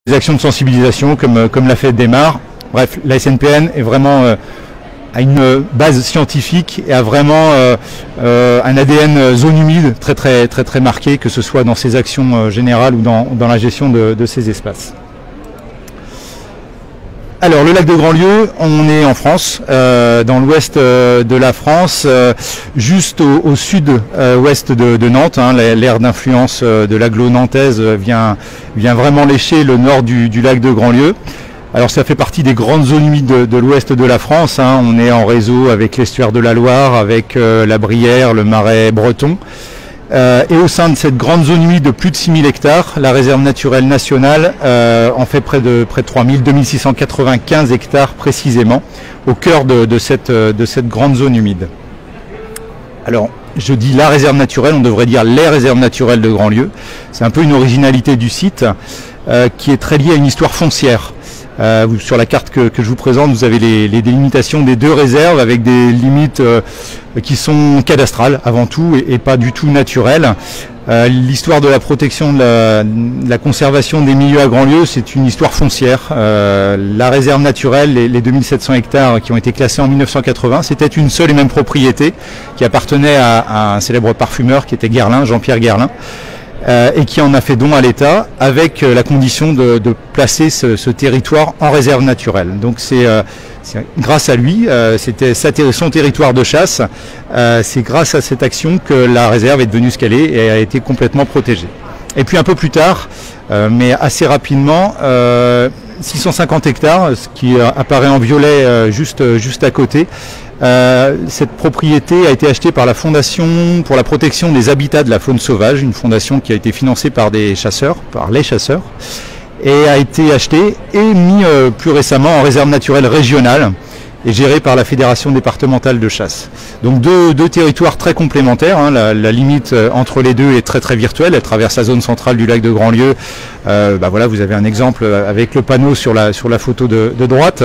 des actions de sensibilisation comme la fête des mares. Bref, la SNPN est vraiment a une base scientifique et a vraiment un ADN zone humide très marqué, que ce soit dans ses actions générales ou dans la gestion de ces espaces. Alors le lac de Grandlieu, on est en France, dans l'ouest de la France, juste au sud-ouest de Nantes. L'aire d'influence de l'agglo nantaise vient vraiment lécher le nord du lac de Grandlieu. Alors ça fait partie des grandes zones humides de l'ouest de la France. On est en réseau avec l'estuaire de la Loire, avec la Brière, le Marais breton. Et au sein de cette grande zone humide de plus de 6000 hectares, la réserve naturelle nationale en fait près de 3000, 2695 hectares précisément, au cœur de cette grande zone humide. Alors, je dis la réserve naturelle, on devrait dire les réserves naturelles de Grandlieu. C'est un peu une originalité du site qui est très liée à une histoire foncière. Sur la carte que je vous présente, vous avez les délimitations des deux réserves avec des limites qui sont cadastrales avant tout et pas du tout naturelles. L'histoire de la protection de la conservation des milieux à Grandlieu, c'est une histoire foncière. La réserve naturelle, les 2700 hectares qui ont été classés en 1980, c'était une seule et même propriété qui appartenait à un célèbre parfumeur qui était Guerlain, Jean-Pierre Guerlain. Et qui en a fait don à l'État avec la condition de placer ce territoire en réserve naturelle. Donc c'est grâce à lui, c'était son territoire de chasse, c'est grâce à cette action que la réserve est devenue ce qu'elle est et a été complètement protégée. Et puis un peu plus tard, mais assez rapidement, 650 hectares, ce qui apparaît en violet juste à côté. Cette propriété a été achetée par la Fondation pour la protection des habitats de la faune sauvage, une fondation qui a été financée par les chasseurs, et a été achetée et mis plus récemment en réserve naturelle régionale et gérée par la Fédération départementale de chasse. Donc deux territoires très complémentaires. La limite entre les deux est très virtuelle. Elle traverse la zone centrale du lac de Grandlieu. Voilà, vous avez un exemple avec le panneau sur la photo de droite.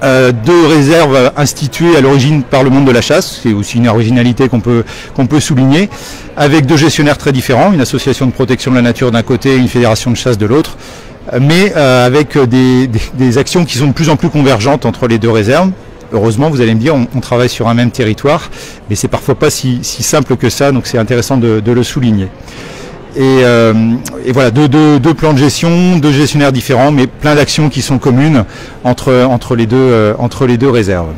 Deux réserves instituées à l'origine par le monde de la chasse, c'est aussi une originalité qu'on peut souligner, avec deux gestionnaires très différents, une association de protection de la nature d'un côté et une fédération de chasse de l'autre, mais avec des actions qui sont de plus en plus convergentes entre les deux réserves. Heureusement, vous allez me dire, on travaille sur un même territoire, mais c'est parfois pas si simple que ça, donc c'est intéressant de le souligner. Et voilà, deux plans de gestion, deux gestionnaires différents, mais plein d'actions qui sont communes entre les deux réserves.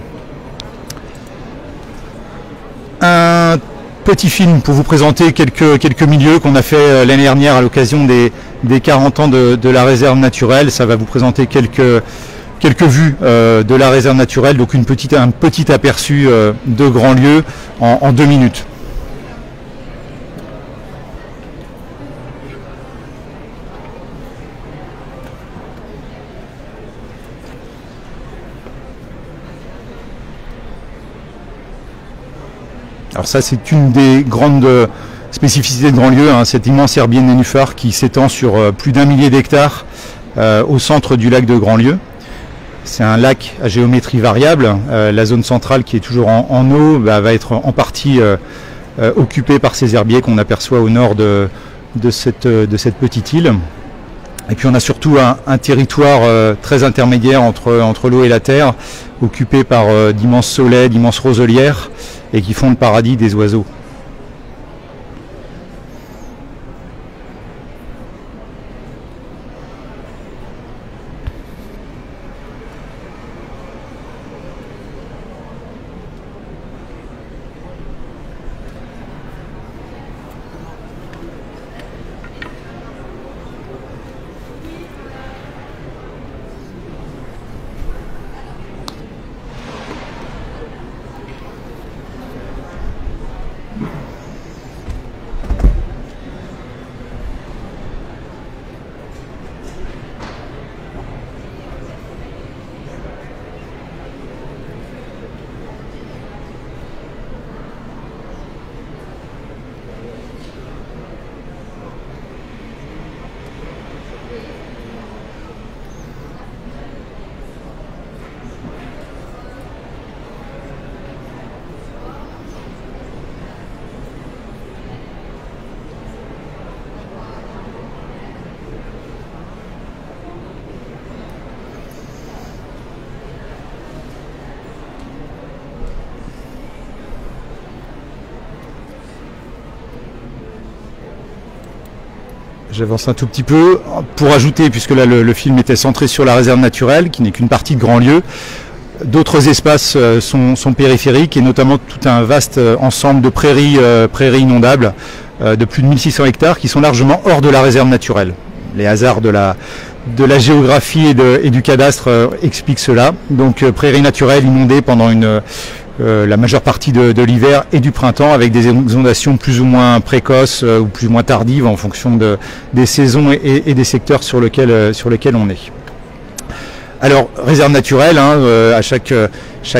Un petit film pour vous présenter quelques milieux qu'on a fait l'année dernière à l'occasion des 40 ans de la réserve naturelle. Ça va vous présenter quelques vues de la réserve naturelle, donc un petit aperçu de Grandlieu en 2 minutes. Alors ça, c'est une des grandes spécificités de Grandlieu, cet immense herbier de nénuphar qui s'étend sur plus d'1 millier d'hectares au centre du lac de Grandlieu. C'est un lac à géométrie variable. La zone centrale qui est toujours en eau va être en partie occupée par ces herbiers qu'on aperçoit au nord de cette petite île. Et puis on a surtout un territoire très intermédiaire entre l'eau et la terre, occupé par d'immenses saulaies, d'immenses roselières, et qui font le paradis des oiseaux. J'avance un tout petit peu pour ajouter, puisque là le film était centré sur la réserve naturelle, qui n'est qu'une partie de Grandlieu. D'autres espaces sont périphériques, et notamment tout un vaste ensemble de prairies inondables de plus de 1600 hectares qui sont largement hors de la réserve naturelle. Les hasards de la géographie et du cadastre expliquent cela. Donc prairies naturelles inondées pendant la majeure partie de l'hiver et du printemps, avec des inondations plus ou moins précoces ou plus ou moins tardives en fonction des saisons et des secteurs sur lesquels on est. Alors, réserve naturelle, à chaque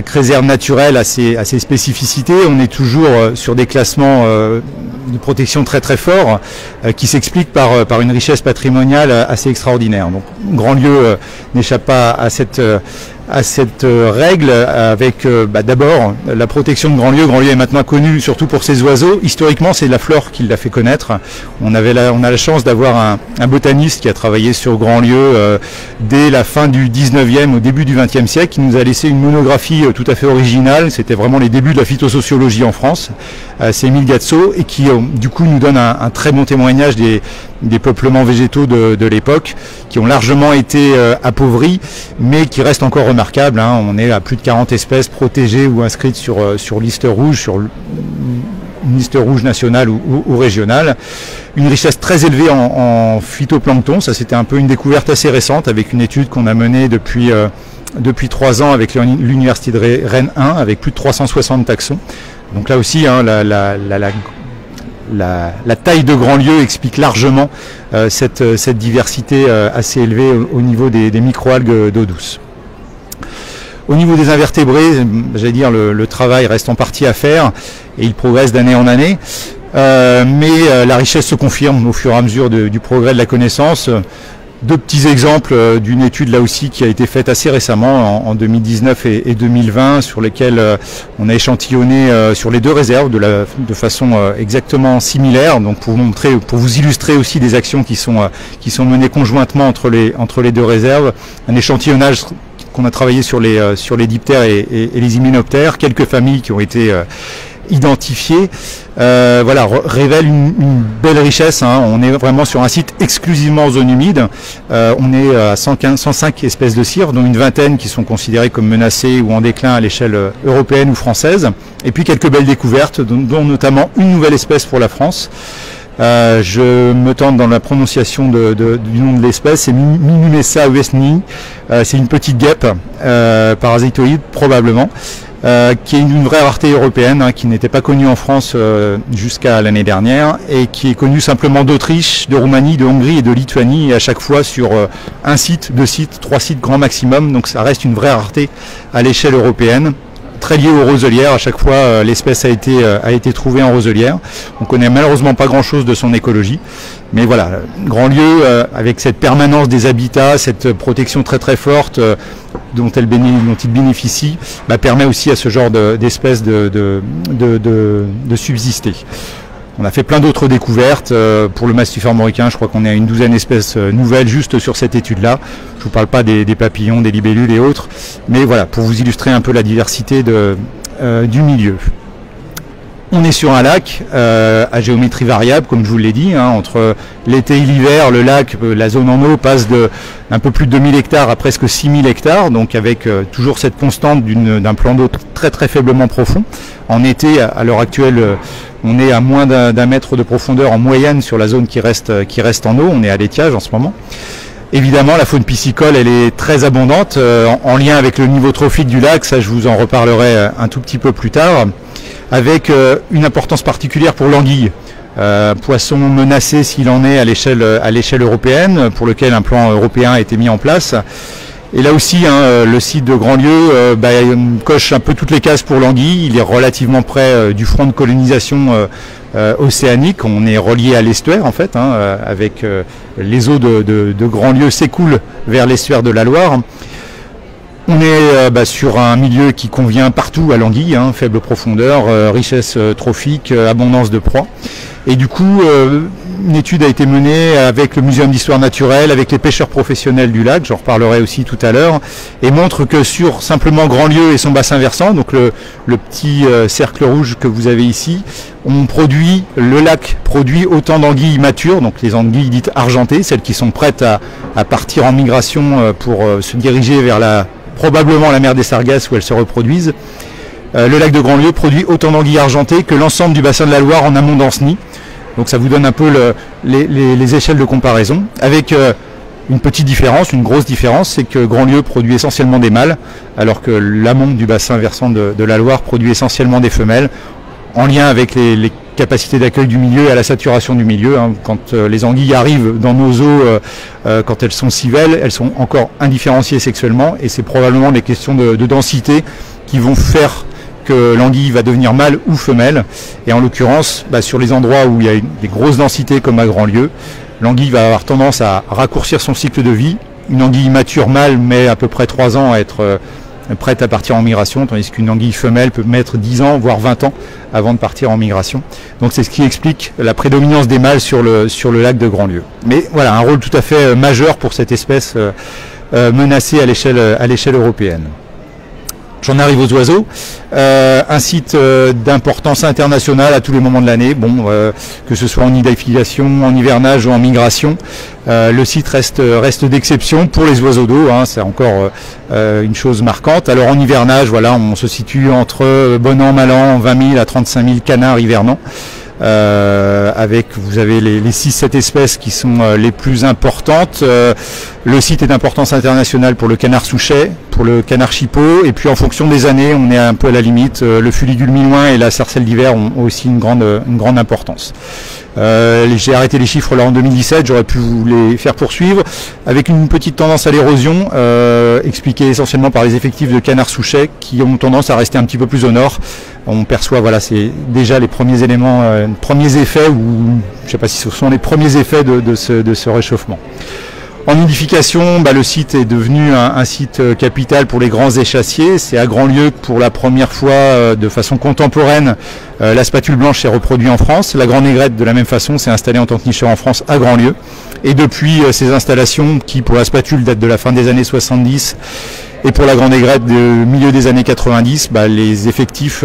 réserve naturelle a ses spécificités. On est toujours sur des classements de protection très très forts qui s'expliquent par une richesse patrimoniale assez extraordinaire. Donc, Grandlieu n'échappe pas à cette règle, avec d'abord la protection de Grandlieu. Grandlieu est maintenant connu surtout pour ses oiseaux. Historiquement, c'est la flore qui l'a fait connaître. On a la chance d'avoir un botaniste qui a travaillé sur Grandlieu dès la fin du 19e au début du 20e siècle, qui nous a laissé une monographie tout à fait originale. C'était vraiment les débuts de la phytosociologie en France. C'est Émile Gatso, et qui du coup nous donne un très bon témoignage des peuplements végétaux de l'époque, qui ont largement été appauvris, mais qui restent encore remarquables. On est à plus de 40 espèces protégées ou inscrites sur liste rouge, sur une liste rouge nationale ou régionale. Une richesse très élevée en phytoplancton. Ça, c'était un peu une découverte assez récente, avec une étude qu'on a menée depuis 3 ans avec l'université de Rennes 1, avec plus de 360 taxons. Donc là aussi, la taille de Grandlieu explique largement cette diversité assez élevée au niveau des microalgues d'eau douce. Au niveau des invertébrés, j'allais dire, le travail reste en partie à faire, et il progresse d'année en année, mais la richesse se confirme au fur et à mesure du progrès de la connaissance. Deux petits exemples d'une étude là aussi qui a été faite assez récemment, en 2019 et 2020, sur lesquels on a échantillonné sur les deux réserves de façon exactement similaire. Donc pour vous illustrer aussi des actions qui sont menées conjointement entre les deux réserves, un échantillonnage qu'on a travaillé sur les diptères et les hyménoptères, quelques familles qui ont été identifiées, révèle une belle richesse. On est vraiment sur un site exclusivement en zone humide. On est à 105 espèces de cire, dont une vingtaine qui sont considérées comme menacées ou en déclin à l'échelle européenne ou française. Et puis quelques belles découvertes, dont notamment une nouvelle espèce pour la France. Je me tente dans la prononciation du nom de l'espèce, c'est Minumessa uesnii. C'est une petite guêpe parasitoïde probablement, qui est une vraie rareté européenne, qui n'était pas connue en France jusqu'à l'année dernière, et qui est connue simplement d'Autriche, de Roumanie, de Hongrie et de Lituanie, et à chaque fois sur un site, 2 sites, 3 sites grand maximum. Donc ça reste une vraie rareté à l'échelle européenne, très lié aux roselières. À chaque fois, l'espèce a été trouvée en roselière. On connaît malheureusement pas grand-chose de son écologie, mais voilà, Grandlieu, avec cette permanence des habitats, cette protection très très forte dont il bénéficie, permet aussi à ce genre d'espèces de subsister. On a fait plein d'autres découvertes. Pour le mastif armoricain, je crois qu'on est à une douzaine d'espèces nouvelles juste sur cette étude-là. Je ne vous parle pas des papillons, des libellules et autres, mais voilà, pour vous illustrer un peu la diversité du milieu. On est sur un lac à géométrie variable, comme je vous l'ai dit, entre l'été et l'hiver. Le lac, la zone en eau passe d'un peu plus de 2000 hectares à presque 6000 hectares, donc avec toujours cette constante d'un plan d'eau très très faiblement profond. En été, à l'heure actuelle, on est à moins d'un mètre de profondeur en moyenne sur la zone qui reste en eau. On est à l'étiage en ce moment. Évidemment, la faune piscicole, elle est très abondante, en lien avec le niveau trophique du lac. Ça, je vous en reparlerai un tout petit peu plus tard, avec une importance particulière pour l'anguille. Poisson menacé s'il en est à l'échelle européenne, pour lequel un plan européen a été mis en place. Et là aussi, le site de Grandlieu coche un peu toutes les cases pour l'anguille. Il est relativement près du front de colonisation océanique. On est relié à l'estuaire en fait, avec les eaux de Grandlieu s'écoulent vers l'estuaire de la Loire. On est sur un milieu qui convient partout à l'anguille, faible profondeur, richesse trophique, abondance de proies. Et du coup, une étude a été menée avec le Muséum d'histoire naturelle, avec les pêcheurs professionnels du lac, j'en reparlerai aussi tout à l'heure, et montre que sur simplement Grandlieu et son bassin versant, donc le petit cercle rouge que vous avez ici, le lac produit autant d'anguilles matures, donc les anguilles dites argentées, celles qui sont prêtes à partir en migration pour se diriger vers probablement la mer des Sargasses où elles se reproduisent. Le lac de Grandlieu produit autant d'anguilles argentées que l'ensemble du bassin de la Loire en amont d'Ancenis. Donc ça vous donne un peu les échelles de comparaison, avec une petite différence, une grosse différence, c'est que Grandlieu produit essentiellement des mâles, alors que l'amont du bassin versant de la Loire produit essentiellement des femelles, en lien avec les capacités d'accueil du milieu et à la saturation du milieu. Quand les anguilles arrivent dans nos eaux, quand elles sont civelles, elles sont encore indifférenciées sexuellement, et c'est probablement des questions de densité qui vont faire que l'anguille va devenir mâle ou femelle. Et en l'occurrence, sur les endroits où il y a des grosses densités comme à Grandlieu, l'anguille va avoir tendance à raccourcir son cycle de vie. Une anguille mature mâle met à peu près 3 ans à être prête à partir en migration, tandis qu'une anguille femelle peut mettre 10 ans, voire 20 ans avant de partir en migration. Donc c'est ce qui explique la prédominance des mâles sur le lac de Grandlieu. Mais voilà, un rôle tout à fait majeur pour cette espèce menacée à l'échelle européenne. J'en arrive aux oiseaux, un site d'importance internationale à tous les moments de l'année, que ce soit en nidification, en hivernage ou en migration. Le site reste d'exception pour les oiseaux d'eau, c'est encore une chose marquante. Alors en hivernage, voilà, on se situe entre bon an, mal an, 20 000 à 35 000 canards hivernants. Vous avez les 6-7 espèces qui sont les plus importantes. Le site est d'importance internationale pour le canard souchet, pour le canard chipot, et puis en fonction des années, on est un peu à la limite. Le fuligule milouin et la sarcelle d'hiver ont aussi une grande importance. J'ai arrêté les chiffres là en 2017, j'aurais pu vous les faire poursuivre, avec une petite tendance à l'érosion, expliquée essentiellement par les effectifs de canards souchets qui ont tendance à rester un petit peu plus au nord. On perçoit, voilà, c'est déjà les premiers éléments, premiers effets, ou je ne sais pas si ce sont les premiers effets de ce réchauffement. En nidification, le site est devenu un site capital pour les grands échassiers. C'est à Grandlieu que pour la première fois, de façon contemporaine, la spatule blanche s'est reproduite en France. La grande aigrette, de la même façon, s'est installée en tant que nicheur en France à Grandlieu. Et depuis ces installations, qui pour la spatule datent de la fin des années 70, et pour la grande aigrette du milieu des années 90, les effectifs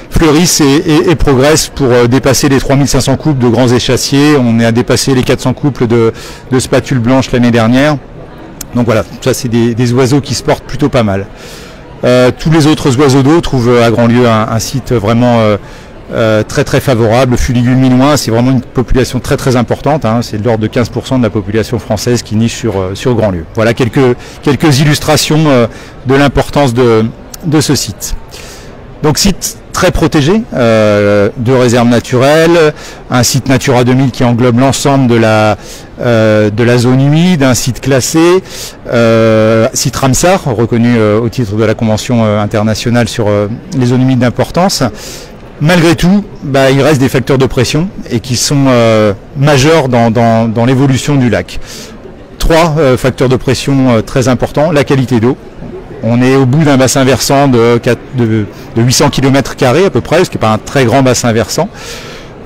fleurissent et progressent pour dépasser les 3500 couples de grands échassiers. On est à dépasser les 400 couples de spatules blanches l'année dernière. Donc voilà, ça c'est des oiseaux qui se portent plutôt pas mal. Tous les autres oiseaux d'eau trouvent à Grandlieu un site vraiment très très favorable. Le fuligule milouin, c'est vraiment une population très très importante, c'est de l'ordre de 15% de la population française qui niche sur Grandlieu. Voilà quelques illustrations de l'importance de ce site. Donc site très protégé, de réserve naturelle, un site Natura 2000 qui englobe l'ensemble de la zone humide, un site classé, site Ramsar, reconnu au titre de la Convention internationale sur les zones humides d'importance. Malgré tout, il reste des facteurs de pression et qui sont majeurs dans l'évolution du lac. 3 facteurs de pression très importants. La qualité d'eau. On est au bout d'un bassin versant de 800 km² à peu près, ce qui n'est pas un très grand bassin versant,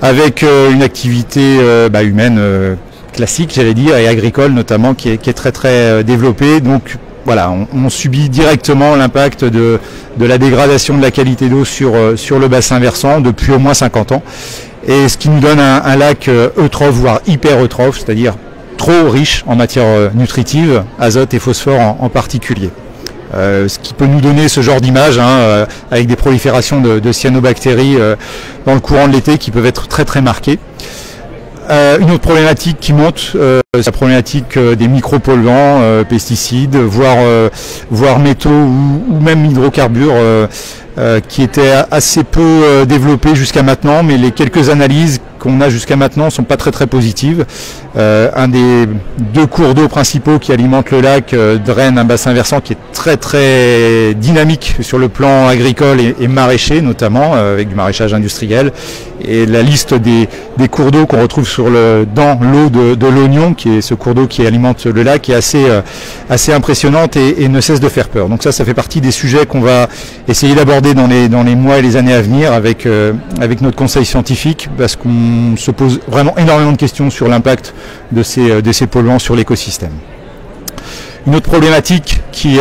avec une activité humaine classique, j'allais dire, et agricole notamment, qui est très très développée. Donc voilà, on subit directement l'impact de la dégradation de la qualité d'eau sur le bassin versant depuis au moins 50 ans. Et ce qui nous donne un lac eutrophe, voire hyper eutrophe, c'est-à-dire trop riche en matière nutritive, azote et phosphore en particulier. Ce qui peut nous donner ce genre d'image, avec des proliférations de cyanobactéries dans le courant de l'été qui peuvent être très très marquées. Une autre problématique qui monte, c'est la problématique des micropolluants, pesticides, voire métaux ou même hydrocarbures, qui étaient assez peu développés jusqu'à maintenant, mais les quelques analyses qu'on a jusqu'à maintenant sont pas très très positives. Un des 2 cours d'eau principaux qui alimentent le lac draine un bassin versant qui est très très dynamique sur le plan agricole et maraîcher notamment, avec du maraîchage industriel. Et la liste des cours d'eau qu'on retrouve dans l'eau de l'Oignon, qui est ce cours d'eau qui alimente le lac, est assez impressionnante et ne cesse de faire peur. Donc ça fait partie des sujets qu'on va essayer d'aborder regarder dans les mois et les années à venir avec notre conseil scientifique, parce qu'on se pose vraiment énormément de questions sur l'impact de ces polluants sur l'écosystème. Une autre problématique qui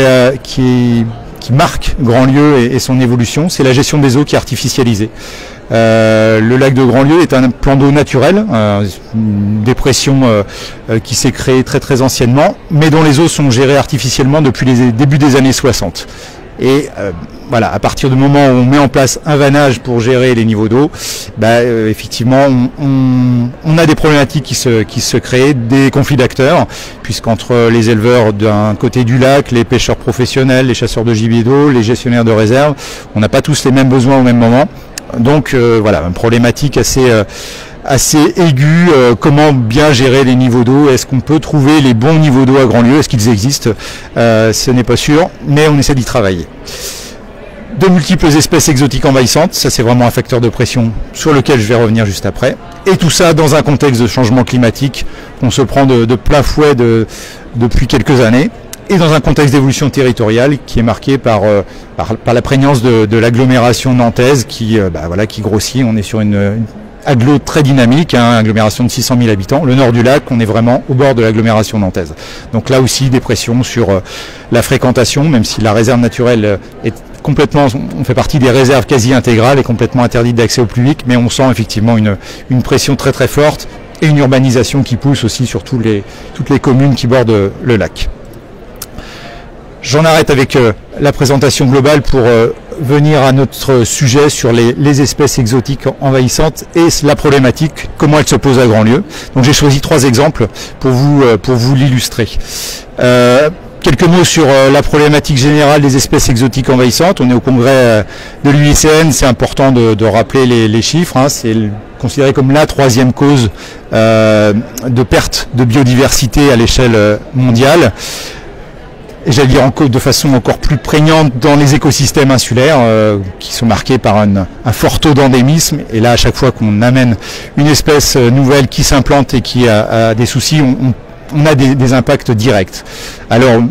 marque Grandlieu et son évolution, c'est la gestion des eaux qui est artificialisée. Le lac de Grandlieu est un plan d'eau naturel, une dépression qui s'est créée très très anciennement, mais dont les eaux sont gérées artificiellement depuis les débuts des années 60. Et voilà, à partir du moment où on met en place un vannage pour gérer les niveaux d'eau, effectivement, on a des problématiques qui se créent, des conflits d'acteurs, puisqu'entre les éleveurs d'un côté du lac, les pêcheurs professionnels, les chasseurs de gibier d'eau, les gestionnaires de réserve, on n'a pas tous les mêmes besoins au même moment. Donc voilà, une problématique assez aiguë, comment bien gérer les niveaux d'eau, est-ce qu'on peut trouver les bons niveaux d'eau à Grandlieu, est-ce qu'ils existent, ce n'est pas sûr, mais on essaie d'y travailler. De multiples espèces exotiques envahissantes, ça c'est vraiment un facteur de pression sur lequel je vais revenir juste après, et tout ça dans un contexte de changement climatique qu'on se prend de plein fouet depuis quelques années, et dans un contexte d'évolution territoriale qui est marqué par la prégnance de l'agglomération nantaise qui grossit. On est sur une agglo très dynamique, agglomération de 600 000 habitants. Le nord du lac, on est vraiment au bord de l'agglomération nantaise. Donc là aussi, des pressions sur la fréquentation, même si la réserve naturelle est complètement, on fait partie des réserves quasi intégrales et complètement interdite d'accès au public, mais on sent effectivement une pression très très forte et une urbanisation qui pousse aussi sur toutes les communes qui bordent le lac. J'en arrête avec la présentation globale pour venir à notre sujet sur les espèces exotiques envahissantes et la problématique, comment elles se posent à Grandlieu. Donc j'ai choisi 3 exemples pour vous l'illustrer. Quelques mots sur la problématique générale des espèces exotiques envahissantes. On est au congrès de l'UICN, c'est important de rappeler les chiffres. C'est considéré comme la 3e cause de perte de biodiversité à l'échelle mondiale. Et j'allais dire de façon encore plus prégnante dans les écosystèmes insulaires qui sont marqués par un fort taux d'endémisme. Et là, à chaque fois qu'on amène une espèce nouvelle qui s'implante et qui a des soucis, on a des impacts directs. Alors,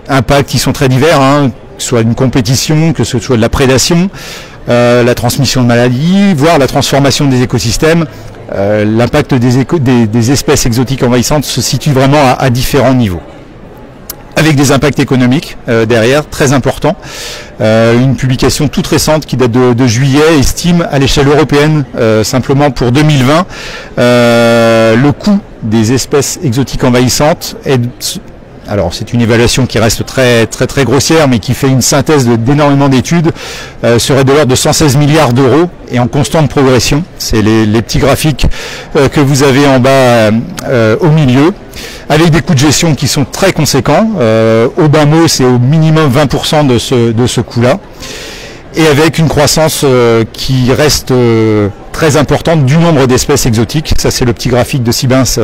impacts qui sont très divers, que ce soit une compétition, que ce soit de la prédation, la transmission de maladies, voire la transformation des écosystèmes. L'impact des espèces exotiques envahissantes se situe vraiment à différents niveaux, avec des impacts économiques derrière, très importants. Une publication toute récente qui date de juillet estime à l'échelle européenne, simplement pour 2020, le coût des espèces exotiques envahissantes est... Alors c'est une évaluation qui reste très très très grossière, mais qui fait une synthèse d'énormément d'études, serait de l'ordre de 116 milliards d'euros et en constante progression. C'est les petits graphiques que vous avez en bas au milieu, avec des coûts de gestion qui sont très conséquents. Au bas mot, c'est au minimum 20% de ce coût-là, et avec une croissance qui reste très importante du nombre d'espèces exotiques. Ça, c'est le petit graphique de Sibens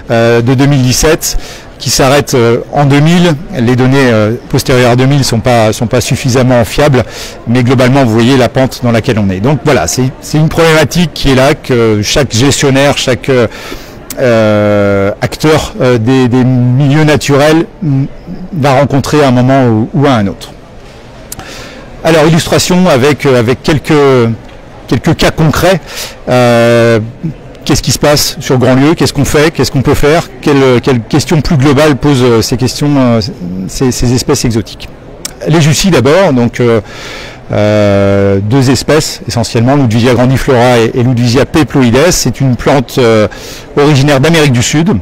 de 2017 qui s'arrête en 2000. Les données postérieures à 2000 sont pas suffisamment fiables, mais globalement, vous voyez la pente dans laquelle on est. Donc voilà, c'est une problématique qui est là, que chaque gestionnaire, chaque acteur des milieux naturels va rencontrer à un moment ou à un autre. Alors, illustration avec quelques cas concrets. Qu'est-ce qui se passe sur Grandlieu? Qu'est-ce qu'on fait? Qu'est-ce qu'on peut faire? Quelle question plus globale posent ces espèces exotiques? Les Jussies d'abord, donc 2 espèces essentiellement, Ludwigsia grandiflora et Ludwigsia peploides. C'est une plante originaire d'Amérique du Sud,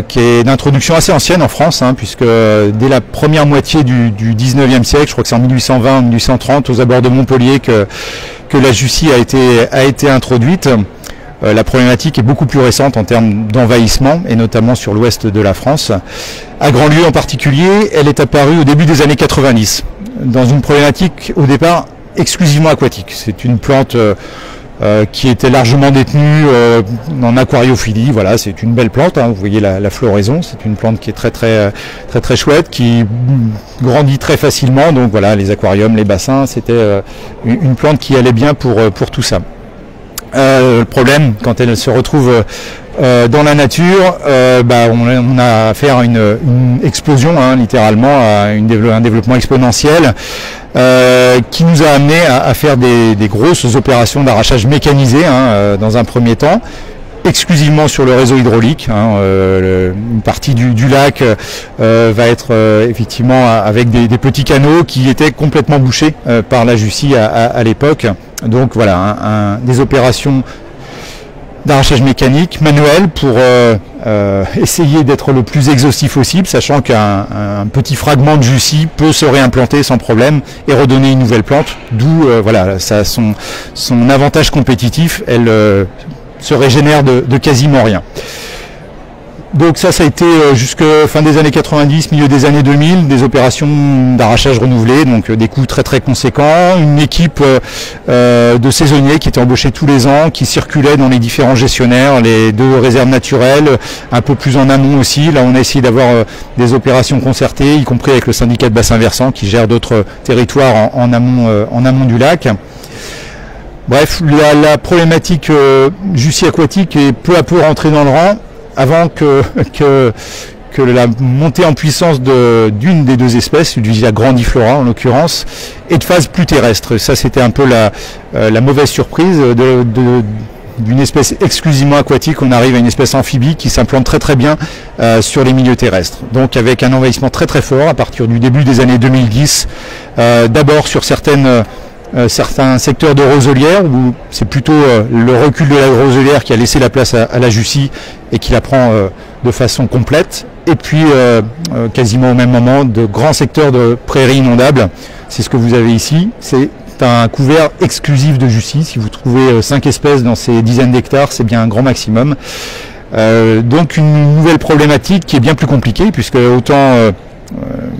qui est d'introduction assez ancienne en France, puisque dès la première moitié du 19e siècle, je crois que c'est en 1820-1830, aux abords de Montpellier, que la Jussie a été introduite. La problématique est beaucoup plus récente en termes d'envahissement, et notamment sur l'ouest de la France. À Grandlieu en particulier, elle est apparue au début des années 90, dans une problématique au départ exclusivement aquatique. C'est une plante qui était largement détenue en aquariophilie. Voilà, c'est une belle plante, vous voyez la floraison, c'est une plante qui est très très très très chouette, qui grandit très facilement. Donc voilà, les aquariums, les bassins, c'était une plante qui allait bien pour tout ça. Le problème, quand elle se retrouve dans la nature, on a affaire à une explosion, hein, littéralement, à un développement exponentiel qui nous a amené à faire des grosses opérations d'arrachage mécanisé, hein, dans un premier temps, exclusivement sur le réseau hydraulique. Hein, une partie du lac va être effectivement avec des petits canaux qui étaient complètement bouchés par la Jussie à l'époque. Donc voilà, des opérations d'arrachage mécanique manuel pour essayer d'être le plus exhaustif possible, sachant qu'un petit fragment de Jussie peut se réimplanter sans problème et redonner une nouvelle plante, d'où voilà, ça a son avantage compétitif. Elle se régénère de quasiment rien. Donc ça a été jusqu'à fin des années 90, milieu des années 2000, des opérations d'arrachage renouvelées, donc des coûts très très conséquents, une équipe de saisonniers qui étaient embauchés tous les ans, qui circulaient dans les différents gestionnaires, les 2 réserves naturelles, un peu plus en amont aussi. Là on a essayé d'avoir des opérations concertées, y compris avec le syndicat de bassin versant qui gère d'autres territoires en amont du lac. Bref, la problématique Jussie aquatique est peu à peu rentrée dans le rang, avant que la montée en puissance d'une des 2 espèces, du grandiflora en l'occurrence, est de phase plus terrestre. Ça, c'était un peu la mauvaise surprise d'une espèce exclusivement aquatique. On arrive à une espèce amphibie qui s'implante très très bien sur les milieux terrestres. Donc avec un envahissement très très fort à partir du début des années 2010, d'abord sur certains secteurs de roselières où c'est plutôt le recul de la roselière qui a laissé la place à la Jussie et qui la prend de façon complète, et puis quasiment au même moment de grands secteurs de prairies inondables. C'est ce que vous avez ici, c'est un couvert exclusif de Jussie. Si vous trouvez 5 espèces dans ces dizaines d'hectares, c'est bien un grand maximum. Donc une nouvelle problématique qui est bien plus compliquée, puisque autant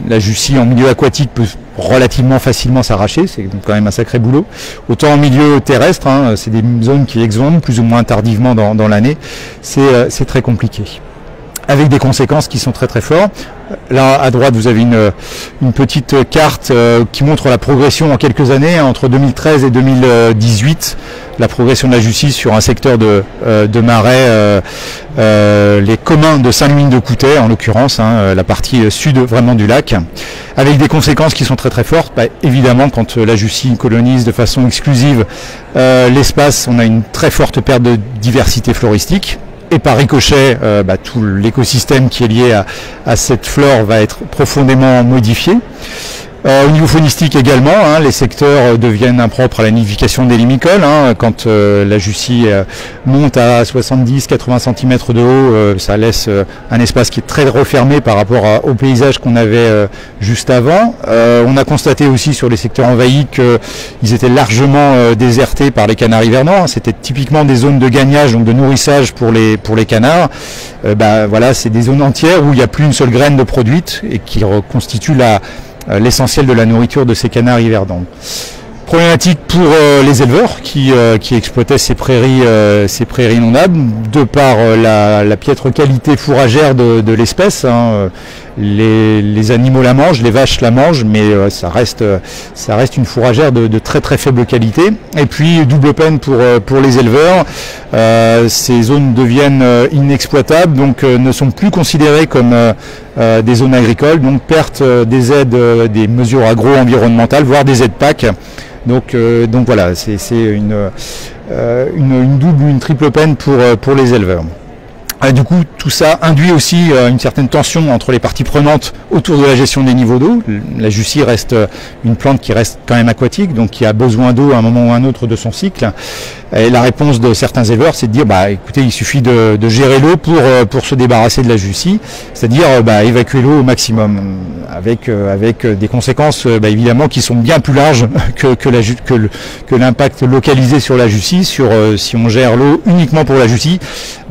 la Jussie en milieu aquatique peut relativement facilement s'arracher, c'est quand même un sacré boulot. Autant en milieu terrestre, hein, c'est des zones qui exondent plus ou moins tardivement dans l'année, c'est très compliqué, avec des conséquences qui sont très très fortes. Là à droite vous avez une petite carte qui montre la progression en quelques années, hein, entre 2013 et 2018, la progression de la Jussie sur un secteur de marais, les communs de Saint-Louis-de-Coutais en l'occurrence, hein, la partie sud vraiment du lac, avec des conséquences qui sont très très fortes. Évidemment, quand la Jussie colonise de façon exclusive l'espace, on a une très forte perte de diversité floristique. Et par ricochet, tout l'écosystème qui est lié à cette flore va être profondément modifié. Au niveau faunistique également, hein, les secteurs deviennent impropres à la nidification des limicoles. Hein, quand la Jussie monte à 70-80 cm de haut, ça laisse un espace qui est très refermé par rapport au paysage qu'on avait juste avant. On a constaté aussi sur les secteurs envahis qu'ils étaient largement désertés par les canards hivernants. Hein. C'était typiquement des zones de gagnage, donc de nourrissage pour les canards. Voilà, c'est des zones entières où il n'y a plus une seule graine de produite et qui reconstitue l'essentiel de la nourriture de ces canards hivernants. Problématique pour les éleveurs qui exploitaient ces prairies inondables, de par la piètre qualité fourragère de l'espèce. Hein. Les animaux la mangent, les vaches la mangent, mais ça reste une fourragère de très très faible qualité. Et puis double peine pour les éleveurs, ces zones deviennent inexploitables, donc ne sont plus considérées comme des zones agricoles, donc perte des aides, des mesures agro-environnementales, voire des aides PAC. Donc voilà, c'est une double ou une triple peine pour les éleveurs. Du coup, tout ça induit aussi une certaine tension entre les parties prenantes autour de la gestion des niveaux d'eau. La Jussie reste une plante qui reste quand même aquatique, donc qui a besoin d'eau à un moment ou à un autre de son cycle. Et la réponse de certains éleveurs, c'est de dire, écoutez, il suffit de gérer l'eau pour se débarrasser de la Jussie, c'est-à-dire évacuer l'eau au maximum, avec des conséquences évidemment qui sont bien plus larges que l'impact localisé sur la Jussie. Si on gère l'eau uniquement pour la Jussie,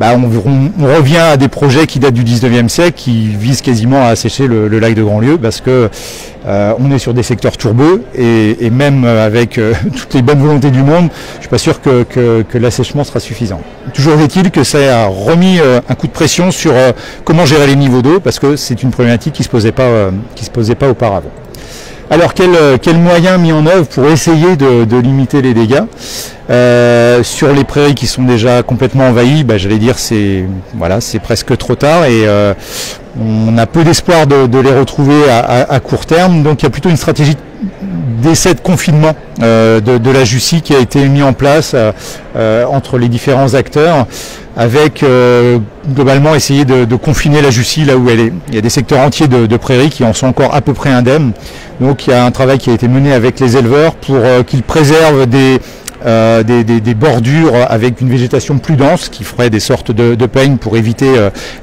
on revient à des projets qui datent du 19e siècle, qui visent quasiment à assécher le lac de Grandlieu, parce que on est sur des secteurs tourbeux, et même avec toutes les bonnes volontés du monde, je suis pas sûr que l'assèchement sera suffisant. Toujours est-il que ça a remis un coup de pression sur comment gérer les niveaux d'eau, parce que c'est une problématique qui se posait pas auparavant. Alors quel moyen mis en œuvre pour essayer de limiter les dégâts sur les prairies qui sont déjà complètement envahies? J'allais dire c'est presque trop tard et on a peu d'espoir de les retrouver à court terme. Donc il y a plutôt une stratégie d'essai de confinement de la Jussie qui a été mis en place entre les différents acteurs, avec globalement essayer de confiner la Jussie là où elle est. Il y a des secteurs entiers de prairies qui en sont encore à peu près indemnes. Donc il y a un travail qui a été mené avec les éleveurs pour qu'ils préservent des bordures avec une végétation plus dense qui ferait des sortes de peignes pour éviter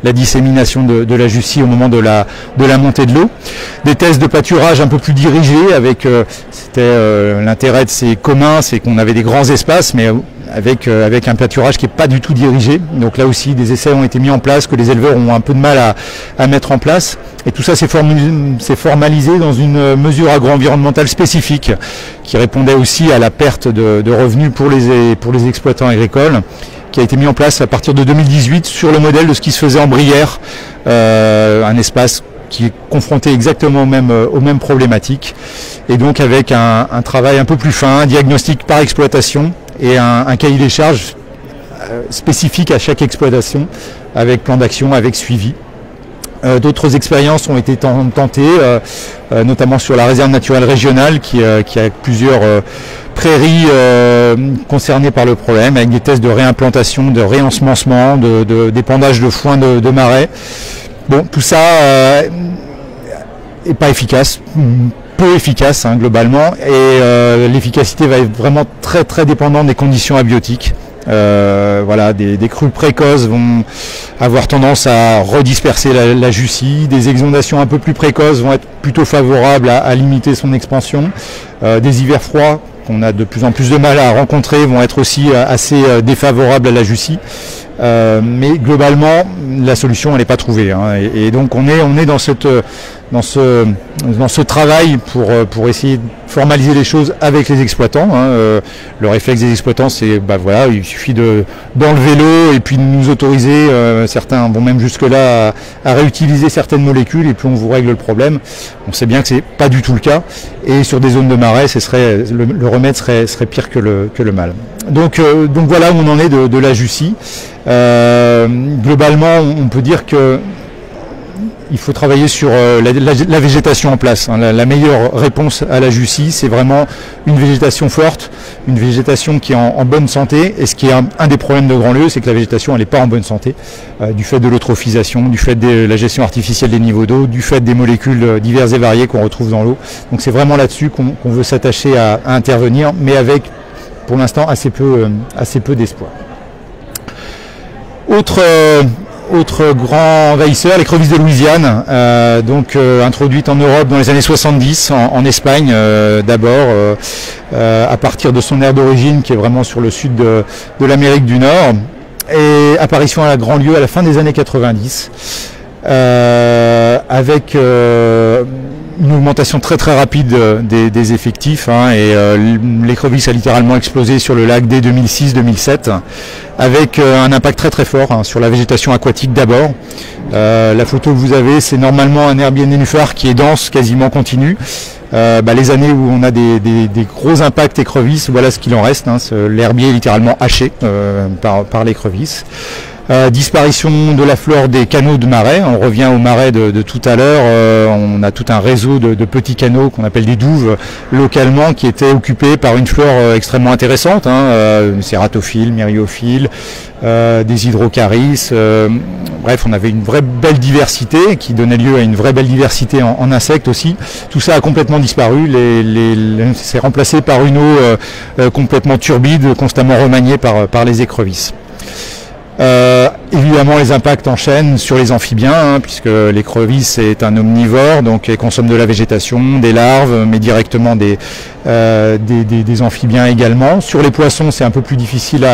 la dissémination de la Jussie au moment de la montée de l'eau. Des tests de pâturage un peu plus dirigés avec l'intérêt de ces communs, c'est qu'on avait des grands espaces mais avec un pâturage qui n'est pas du tout dirigé. Donc là aussi des essais ont été mis en place que les éleveurs ont un peu de mal à mettre en place. Et tout ça s'est formalisé dans une mesure agro-environnementale spécifique qui répondait aussi à la perte de revenus pour les exploitants agricoles, qui a été mis en place à partir de 2018 sur le modèle de ce qui se faisait en Brière, un espace qui est confronté exactement aux mêmes problématiques, et donc avec un travail un peu plus fin, un diagnostic par exploitation et un cahier des charges spécifique à chaque exploitation, avec plan d'action, avec suivi. D'autres expériences ont été tentées, notamment sur la réserve naturelle régionale qui a plusieurs prairies concernées par le problème, avec des tests de réimplantation, de réensemencement, d'épandage de foin de marais. Bon, tout ça est pas efficace, peu efficace globalement, et l'efficacité va être vraiment très très dépendante des conditions abiotiques. Des crues précoces vont avoir tendance à redisperser la Jussie, des exondations un peu plus précoces vont être plutôt favorables à limiter son expansion, des hivers froids qu'on a de plus en plus de mal à rencontrer vont être aussi assez défavorables à la Jussie. Mais globalement, la solution elle n'est pas trouvée, et donc on est dans ce travail pour essayer de formaliser les choses avec les exploitants. Le réflexe des exploitants, c'est il suffit d'enlever l'eau et puis de nous autoriser, certains vont même jusque là à réutiliser certaines molécules et puis on vous règle le problème. On sait bien que c'est pas du tout le cas, et sur des zones de marais, le remède serait pire que le mal. Donc voilà où on en est de la Jussie. Globalement, on peut dire que il faut travailler sur la végétation en place. La meilleure réponse à la Jussie, c'est vraiment une végétation forte, une végétation qui est en bonne santé. Et ce qui est un des problèmes de Grandlieu, c'est que la végétation elle n'est pas en bonne santé, du fait de l'eutrophisation, du fait de la gestion artificielle des niveaux d'eau, du fait des molécules diverses et variées qu'on retrouve dans l'eau. Donc c'est vraiment là-dessus qu'on veut s'attacher à intervenir, mais avec pour l'instant assez peu d'espoir. Autre grand envahisseur, l'écrevisse de Louisiane, introduite en Europe dans les années 70, en Espagne d'abord, à partir de son aire d'origine qui est vraiment sur le sud de l'Amérique du Nord, et apparition à Grandlieu à la fin des années 90, avec une augmentation très très rapide des effectifs, l'écrevisse a littéralement explosé sur le lac dès 2006-2007, avec un impact très très fort sur la végétation aquatique d'abord. La photo que vous avez, c'est normalement un herbier nénuphar qui est dense, quasiment continu. Les années où on a des gros impacts écrevisses, voilà ce qu'il en reste, l'herbier est littéralement haché par l'écrevisse. Disparition de la flore des canaux de marais, on revient au marais de tout à l'heure, on a tout un réseau de petits canaux qu'on appelle des douves localement qui étaient occupés par une flore extrêmement intéressante, cératophiles, myriophiles, des hydrocharis, bref on avait une vraie belle diversité qui donnait lieu à une vraie belle diversité en insectes aussi. Tout ça a complètement disparu, c'est remplacé par une eau complètement turbide, constamment remaniée par les écrevisses. Évidemment les impacts enchaînent sur les amphibiens, puisque l'écrevisse est un omnivore, donc elle consomme de la végétation, des larves, mais directement des amphibiens également. Sur les poissons, c'est un peu plus difficile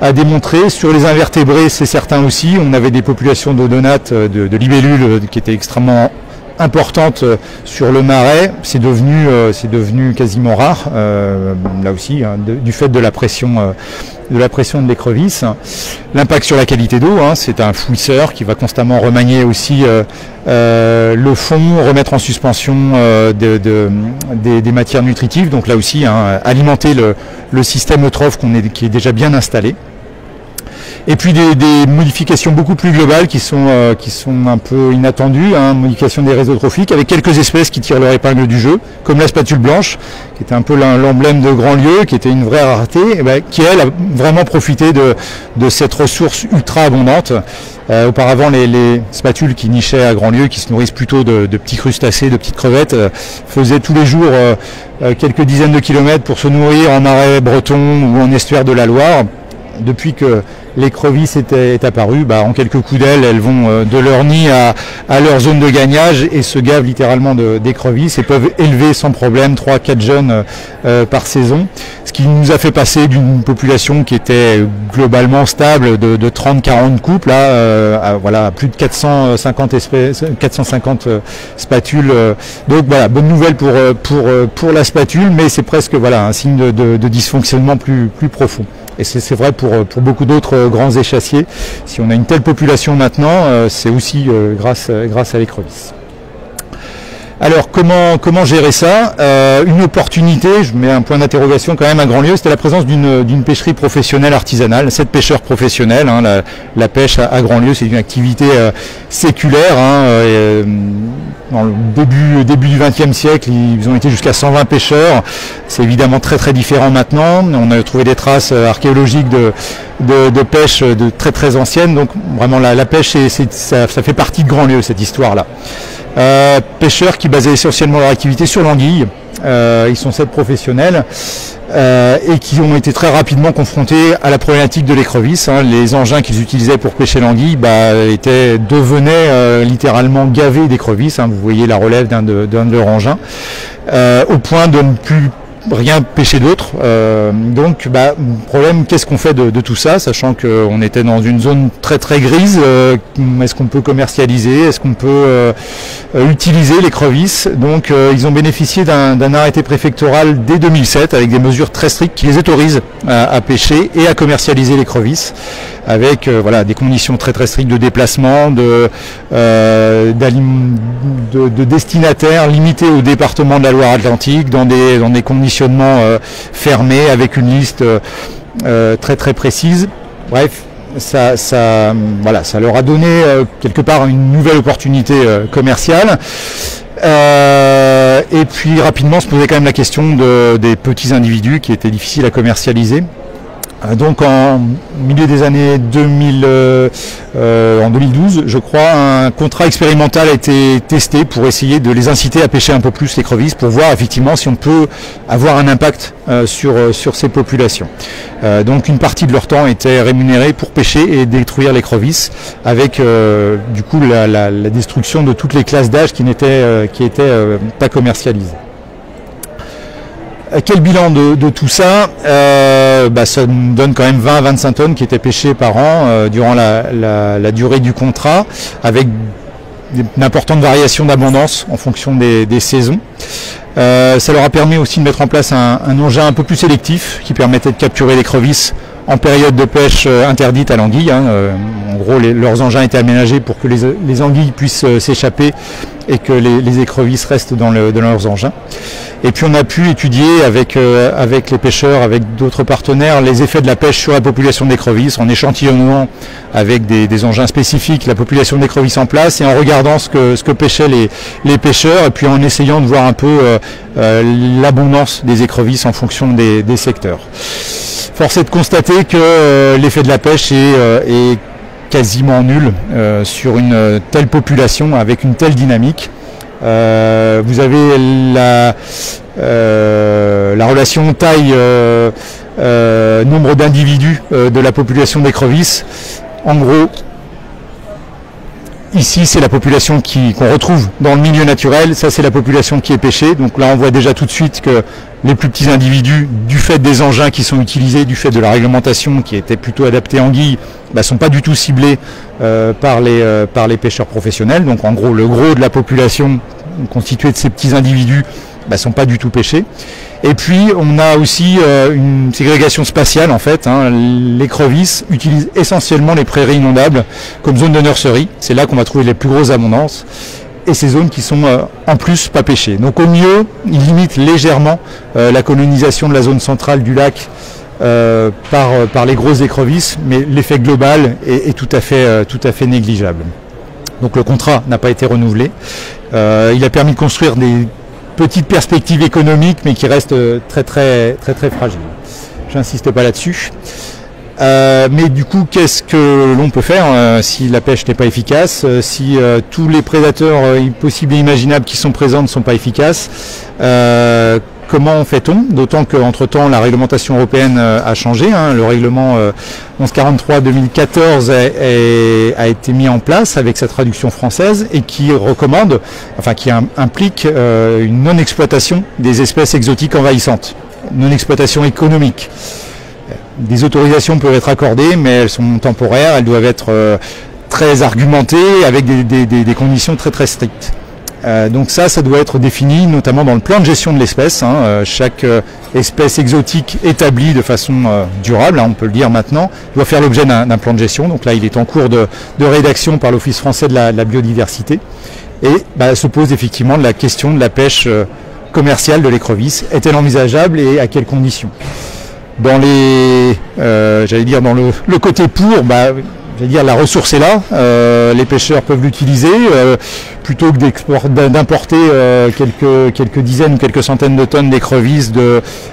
à démontrer. Sur les invertébrés, c'est certain aussi. On avait des populations d'odonates, de libellules qui étaient extrêmement importante sur le marais, c'est devenu quasiment rare, là aussi, hein, du fait de la pression de l'écrevisse. L'impact sur la qualité d'eau, hein, c'est un fouisseur qui va constamment remanier aussi le fond, remettre en suspension des matières nutritives, donc là aussi, hein, alimenter le système eutrophe qui est déjà bien installé. Et puis des modifications beaucoup plus globales qui sont un peu inattendues, hein, modification des réseaux trophiques avec quelques espèces qui tirent leur épingle du jeu, comme la spatule blanche, qui était un peu l'emblème de Grandlieu, qui était une vraie rareté, et ben, qui elle a vraiment profité de cette ressource ultra abondante. Auparavant, les spatules qui nichaient à Grandlieu, qui se nourrissent plutôt de petits crustacés, de petites crevettes, faisaient tous les jours quelques dizaines de kilomètres pour se nourrir en marais breton ou en estuaire de la Loire. Depuis que l'écrevisse est apparue, en quelques coups d'aile, elles vont de leur nid à leur zone de gagnage et se gavent littéralement d'écrevisses et peuvent élever sans problème 3-4 jeunes par saison. Ce qui nous a fait passer d'une population qui était globalement stable de 30-40 couples à plus de 450 espèces, 450 spatules. Donc voilà, bonne nouvelle pour la spatule, mais c'est presque un signe de dysfonctionnement plus profond. Et c'est vrai pour beaucoup d'autres grands échassiers. Si on a une telle population maintenant, c'est aussi grâce à l'écrevisse. Alors comment gérer ça? Une opportunité, je mets un point d'interrogation quand même à Grandlieu, c'était la présence d'une pêcherie professionnelle artisanale, 7 pêcheurs professionnels. Hein, la pêche à Grandlieu, c'est une activité séculaire. Hein, dans le début du XXe siècle, ils ont été jusqu'à 120 pêcheurs. C'est évidemment très très différent maintenant. On a trouvé des traces archéologiques de pêche de très très anciennes. Donc vraiment la pêche, ça fait partie de Grandlieu, cette histoire-là. Pêcheurs qui basaient essentiellement leur activité sur l'anguille. Ils sont 7 professionnels et qui ont été très rapidement confrontés à la problématique de l'écrevisse. Hein. Les engins qu'ils utilisaient pour pêcher l'anguille devenaient littéralement gavés d'écrevisses. Hein. Vous voyez la relève d'un de leurs engins, au point de ne plus rien pêcher d'autre. Donc problème, qu'est-ce qu'on fait de tout ça, sachant qu'on était dans une zone très très grise. Est-ce qu'on peut commercialiser, est-ce qu'on peut utiliser l'écrevisse? Donc ils ont bénéficié d'un arrêté préfectoral dès 2007 avec des mesures très strictes qui les autorisent à pêcher et à commercialiser l'écrevisse, avec des conditions très très strictes de déplacement, de destinataires limités au département de la Loire-Atlantique, dans des conditionnements fermés, avec une liste très très précise. Bref, ça leur a donné quelque part une nouvelle opportunité commerciale. Et puis rapidement se posait quand même la question des petits individus qui étaient difficiles à commercialiser. Donc en milieu des années en 2012, je crois, un contrat expérimental a été testé pour essayer de les inciter à pêcher un peu plus l'écrevisse, pour voir effectivement si on peut avoir un impact sur ces populations. Donc une partie de leur temps était rémunérée pour pêcher et détruire l'écrevisse, avec du coup la destruction de toutes les classes d'âge qui étaient pas commercialisées. Quel bilan de tout ça? Ça nous donne quand même 20 à 25 tonnes qui étaient pêchées par an durant la durée du contrat, avec une importante variation d'abondance en fonction des saisons. Ça leur a permis aussi de mettre en place un engin un peu plus sélectif qui permettait de capturer l'écrevisse en période de pêche interdite à l'anguille. Hein. En gros, leurs engins étaient aménagés pour que les anguilles puissent s'échapper et que les écrevisses restent dans leurs engins. Et puis on a pu étudier avec les pêcheurs, avec d'autres partenaires, les effets de la pêche sur la population d'écrevisses, en échantillonnant avec des engins spécifiques la population d'écrevisses en place, et en regardant ce que pêchaient les pêcheurs, et puis en essayant de voir un peu l'abondance des écrevisses en fonction des secteurs. Force est de constater que l'effet de la pêche est quasiment nul sur une telle population avec une telle dynamique. Vous avez la relation taille nombre d'individus de la population d'écrevisses. En gros, Ici, c'est la population qu'on retrouve dans le milieu naturel. Ça, c'est la population qui est pêchée. Donc là, on voit déjà tout de suite que les plus petits individus, du fait des engins qui sont utilisés, du fait de la réglementation qui était plutôt adaptée anguille, sont pas du tout ciblés par les pêcheurs professionnels. Donc en gros, le gros de la population constituée de ces petits individus sont pas du tout pêchés. Et puis on a aussi une ségrégation spatiale en fait. L'écrevisse utilise essentiellement les prairies inondables comme zone de nurserie. C'est là qu'on va trouver les plus grosses abondances. Et ces zones qui sont en plus pas pêchées. Donc au mieux, il limite légèrement la colonisation de la zone centrale du lac par les grosses écrevisses, mais l'effet global est tout à fait négligeable. Donc le contrat n'a pas été renouvelé. Il a permis de construire des petites perspectives économiques, mais qui restent très fragiles. J'insiste pas là-dessus. Mais du coup, qu'est-ce que l'on peut faire si la pêche n'est pas efficace, si tous les prédateurs possibles et imaginables qui sont présents ne sont pas efficaces? Comment fait-on? D'autant qu'entre-temps, la réglementation européenne a changé. Le règlement 1143/2014 a été mis en place avec sa traduction française et qui recommande, qui implique une non-exploitation des espèces exotiques envahissantes, non-exploitation économique. Des autorisations peuvent être accordées, mais elles sont temporaires, elles doivent être très argumentées avec des conditions très strictes. Donc ça doit être défini notamment dans le plan de gestion de l'espèce. Chaque espèce exotique établie de façon durable, on peut le dire maintenant, doit faire l'objet d'un plan de gestion. Donc là, il est en cours de rédaction par l'Office français de la biodiversité. Et se pose effectivement la question de la pêche commerciale de l'écrevisse. Est-elle envisageable et à quelles conditions? Dans dans le côté pour, la ressource est là, les pêcheurs peuvent l'utiliser, plutôt que d'importer quelques dizaines ou quelques centaines de tonnes d'écrevisses,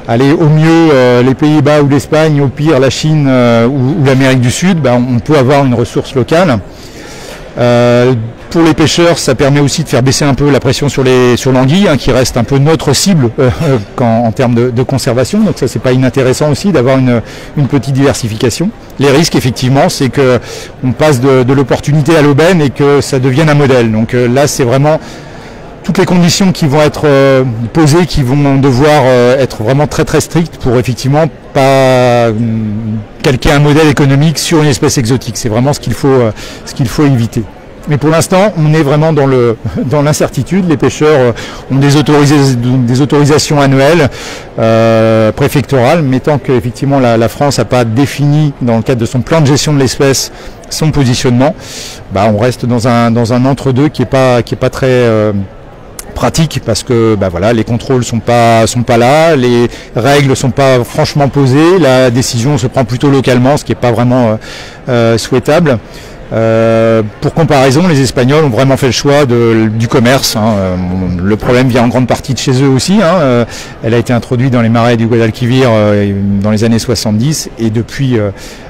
aller au mieux les Pays-Bas ou l'Espagne, au pire la Chine ou l'Amérique du Sud, on peut avoir une ressource locale. Pour les pêcheurs, ça permet aussi de faire baisser un peu la pression sur l'anguille, qui reste un peu notre cible en termes de conservation. Donc ça, c'est pas inintéressant aussi d'avoir une petite diversification. Les risques, effectivement, c'est que on passe de l'opportunité à l'aubaine et que ça devienne un modèle. Donc là, c'est vraiment toutes les conditions qui vont être posées, qui vont devoir être vraiment très strictes pour effectivement pas calquer un modèle économique sur une espèce exotique. C'est vraiment ce qu'il faut éviter. Mais pour l'instant, on est vraiment dans l'incertitude. Les pêcheurs ont des autorisations annuelles préfectorales, mais tant qu'effectivement la France n'a pas défini, dans le cadre de son plan de gestion de l'espèce, son positionnement, on reste dans un entre-deux qui est pas très pratique, parce que les contrôles sont pas là, les règles sont pas franchement posées, la décision se prend plutôt localement, ce qui est pas vraiment souhaitable. Pour comparaison, les Espagnols ont vraiment fait le choix du commerce. Le problème vient en grande partie de chez eux aussi. Elle a été introduite dans les marais du Guadalquivir dans les années 70 et depuis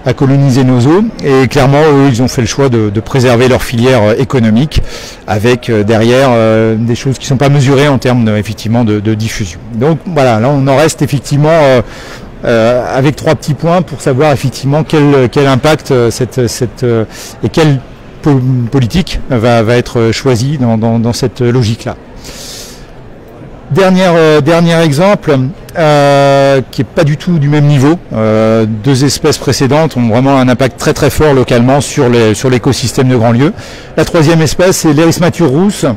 a colonisé nos eaux. Et clairement, eux, ils ont fait le choix de préserver leur filière économique avec derrière des choses qui ne sont pas mesurées en termes effectivement de diffusion. Donc voilà, là on en reste effectivement avec trois petits points pour savoir effectivement quel impact et quelle politique va être choisie dans cette logique-là. Dernier exemple qui est pas du tout du même niveau. Deux espèces précédentes ont vraiment un impact très fort localement sur l'écosystème de Grandlieu. La troisième espèce, c'est l'Erismature rousse.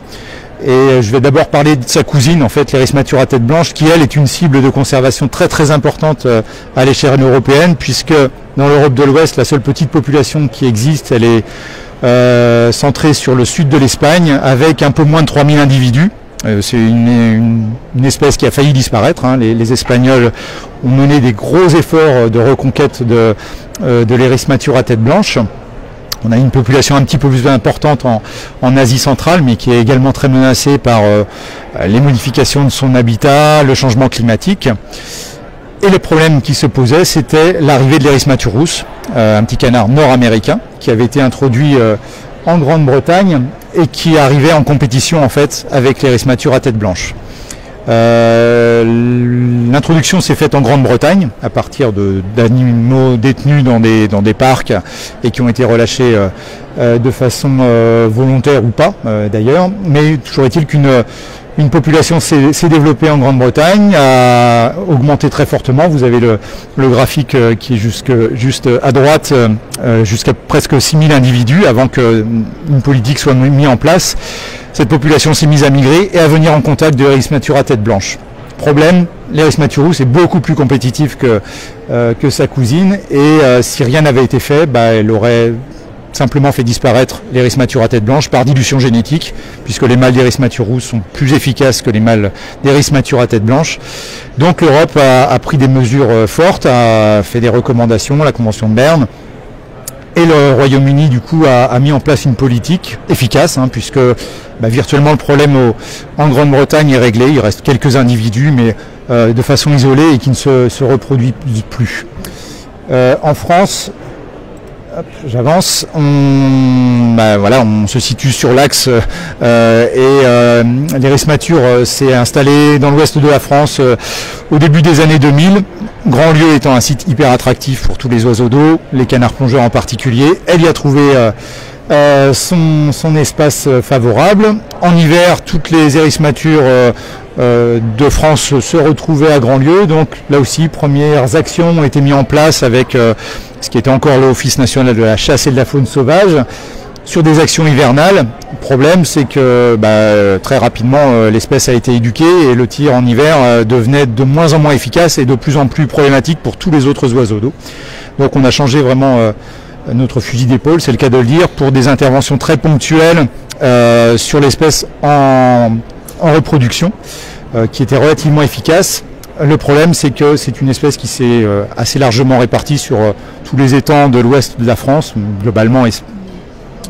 Et je vais d'abord parler de sa cousine, en fait, l'Erismature à tête blanche, qui elle est une cible de conservation très importante à l'échelle européenne, puisque dans l'Europe de l'Ouest, la seule petite population qui existe, elle est centrée sur le sud de l'Espagne, avec un peu moins de 3000 individus. C'est une espèce qui a failli disparaître. Les Espagnols ont mené des gros efforts de reconquête de l'Erismature à tête blanche. On a une population un petit peu plus importante en Asie centrale, mais qui est également très menacée par les modifications de son habitat, le changement climatique. Et le problème qui se posait, c'était l'arrivée de l'Erismature rousse, un petit canard nord-américain, qui avait été introduit en Grande-Bretagne et qui arrivait en compétition en fait avec l'Erismature à tête blanche. L'introduction s'est faite en Grande-Bretagne à partir d'animaux détenus dans des parcs et qui ont été relâchés de façon volontaire ou pas d'ailleurs, mais toujours est-il qu'une population s'est développée en Grande-Bretagne, a augmenté très fortement. Vous avez le graphique qui est juste à droite, jusqu'à presque 6000 individus avant qu'une politique soit mise en place. Cette population s'est mise à migrer et à venir en contact de l'Erismature à tête blanche. Problème, l'Erismature rousse est beaucoup plus compétitive que sa cousine et si rien n'avait été fait, elle aurait simplement fait disparaître l'Erismature à tête blanche par dilution génétique, puisque les mâles d'Erismature rousse sont plus efficaces que les mâles d'Erismature à tête blanche. Donc l'Europe a pris des mesures fortes, a fait des recommandations, la Convention de Berne, et le Royaume-Uni du coup a mis en place une politique efficace, puisque virtuellement le problème en Grande-Bretagne est réglé, il reste quelques individus, mais de façon isolée et qui ne se reproduit plus. En France, j'avance, on se situe sur l'axe et l'Erismature s'est installée dans l'ouest de la France au début des années 2000, Grandlieu étant un site hyper attractif pour tous les oiseaux d'eau, les canards plongeurs en particulier. Elle y a trouvé son espace favorable. En hiver, toutes les Erismatures de France se retrouvaient à Grandlieu, donc là aussi premières actions ont été mises en place avec ce qui était encore l'Office national de la chasse et de la faune sauvage sur des actions hivernales. Le problème, c'est que très rapidement l'espèce a été éduquée et le tir en hiver devenait de moins en moins efficace et de plus en plus problématique pour tous les autres oiseaux d'eau. Donc on a changé vraiment notre fusil d'épaule, c'est le cas de le dire, pour des interventions très ponctuelles sur l'espèce en reproduction, qui était relativement efficace. Le problème, c'est que c'est une espèce qui s'est assez largement répartie sur tous les étangs de l'ouest de la France, globalement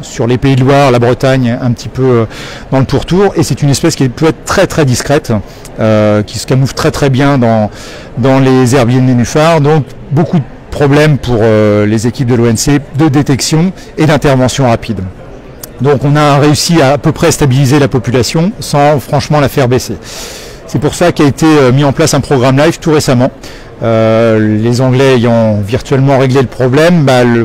sur les Pays de Loire, la Bretagne, un petit peu dans le pourtour, et c'est une espèce qui peut être très très discrète, qui se camoufle très très bien dans les herbiers de nénuphars, donc beaucoup de problèmes pour les équipes de l'ONC de détection et d'intervention rapide. Donc on a réussi à peu près stabiliser la population sans franchement la faire baisser. C'est pour ça qu'a été mis en place un programme live tout récemment. Les Anglais ayant virtuellement réglé le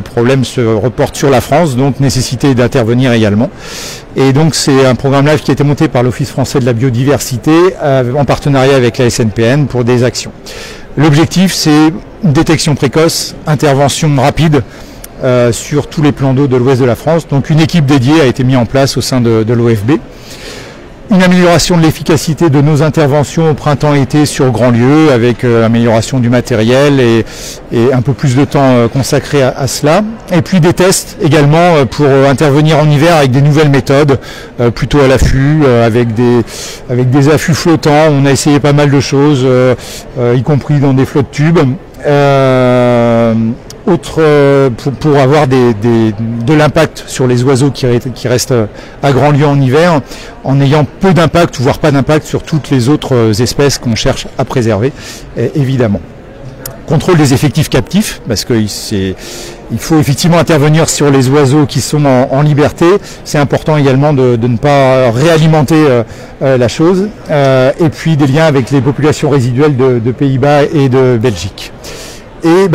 problème se reporte sur la France, donc nécessité d'intervenir également. Et donc c'est un programme live qui a été monté par l'Office français de la biodiversité en partenariat avec la SNPN pour des actions. L'objectif, c'est une détection précoce, intervention rapide sur tous les plans d'eau de l'ouest de la France. Donc une équipe dédiée a été mise en place au sein de l'OFB. Une amélioration de l'efficacité de nos interventions au printemps-été sur Grandlieu avec amélioration du matériel et un peu plus de temps consacré à cela. Et puis des tests également pour intervenir en hiver avec des nouvelles méthodes, plutôt à l'affût, avec des affûts flottants. On a essayé pas mal de choses, y compris dans des flottes tubes. Pour avoir de l'impact sur les oiseaux qui restent à Grandlieu en hiver, en ayant peu d'impact, voire pas d'impact sur toutes les autres espèces qu'on cherche à préserver, évidemment. Contrôle des effectifs captifs, parce qu'il faut effectivement intervenir sur les oiseaux qui sont en liberté. C'est important également de ne pas réalimenter la chose. Et puis des liens avec les populations résiduelles de Pays-Bas et de Belgique. Et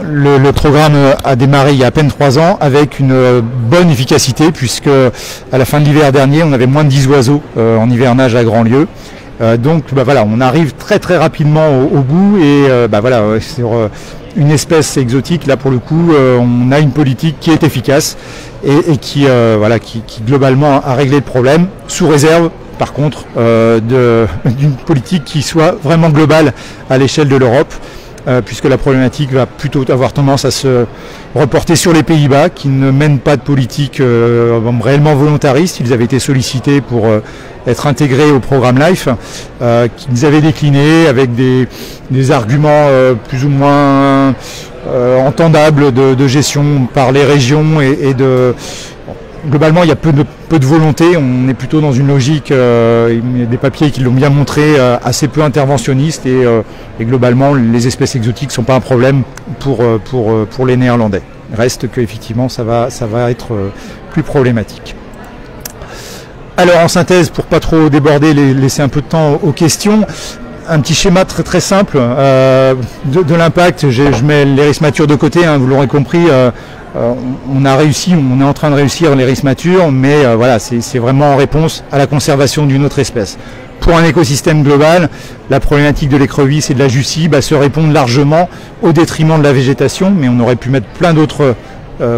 le programme a démarré il y a à peine 3 ans avec une bonne efficacité, puisque à la fin de l'hiver dernier, on avait moins de 10 oiseaux en hivernage à Grandlieu. Donc on arrive très très rapidement au bout et sur une espèce exotique, là pour le coup, on a une politique qui est efficace et qui globalement a réglé le problème, sous réserve par contre d'une politique qui soit vraiment globale à l'échelle de l'Europe. Puisque la problématique va plutôt avoir tendance à se reporter sur les Pays-Bas, qui ne mènent pas de politique réellement volontariste. Ils avaient été sollicités pour être intégrés au programme LIFE, qu'ils avaient décliné avec des arguments plus ou moins entendables de gestion par les régions et de... Globalement, il y a peu de volonté, on est plutôt dans une logique, il y a des papiers qui l'ont bien montré, assez peu interventionniste et globalement, les espèces exotiques ne sont pas un problème pour les Néerlandais. Reste qu'effectivement, ça va être plus problématique. Alors en synthèse, pour pas trop déborder, laisser un peu de temps aux questions, un petit schéma très simple de l'impact. Je mets les risques matures de côté, hein, vous l'aurez compris. On a réussi, on est en train de réussir les risques matures, mais voilà, c'est vraiment en réponse à la conservation d'une autre espèce. Pour un écosystème global, la problématique de l'écrevisse et de la jussie se répondent largement au détriment de la végétation, mais on aurait pu mettre plein d'autres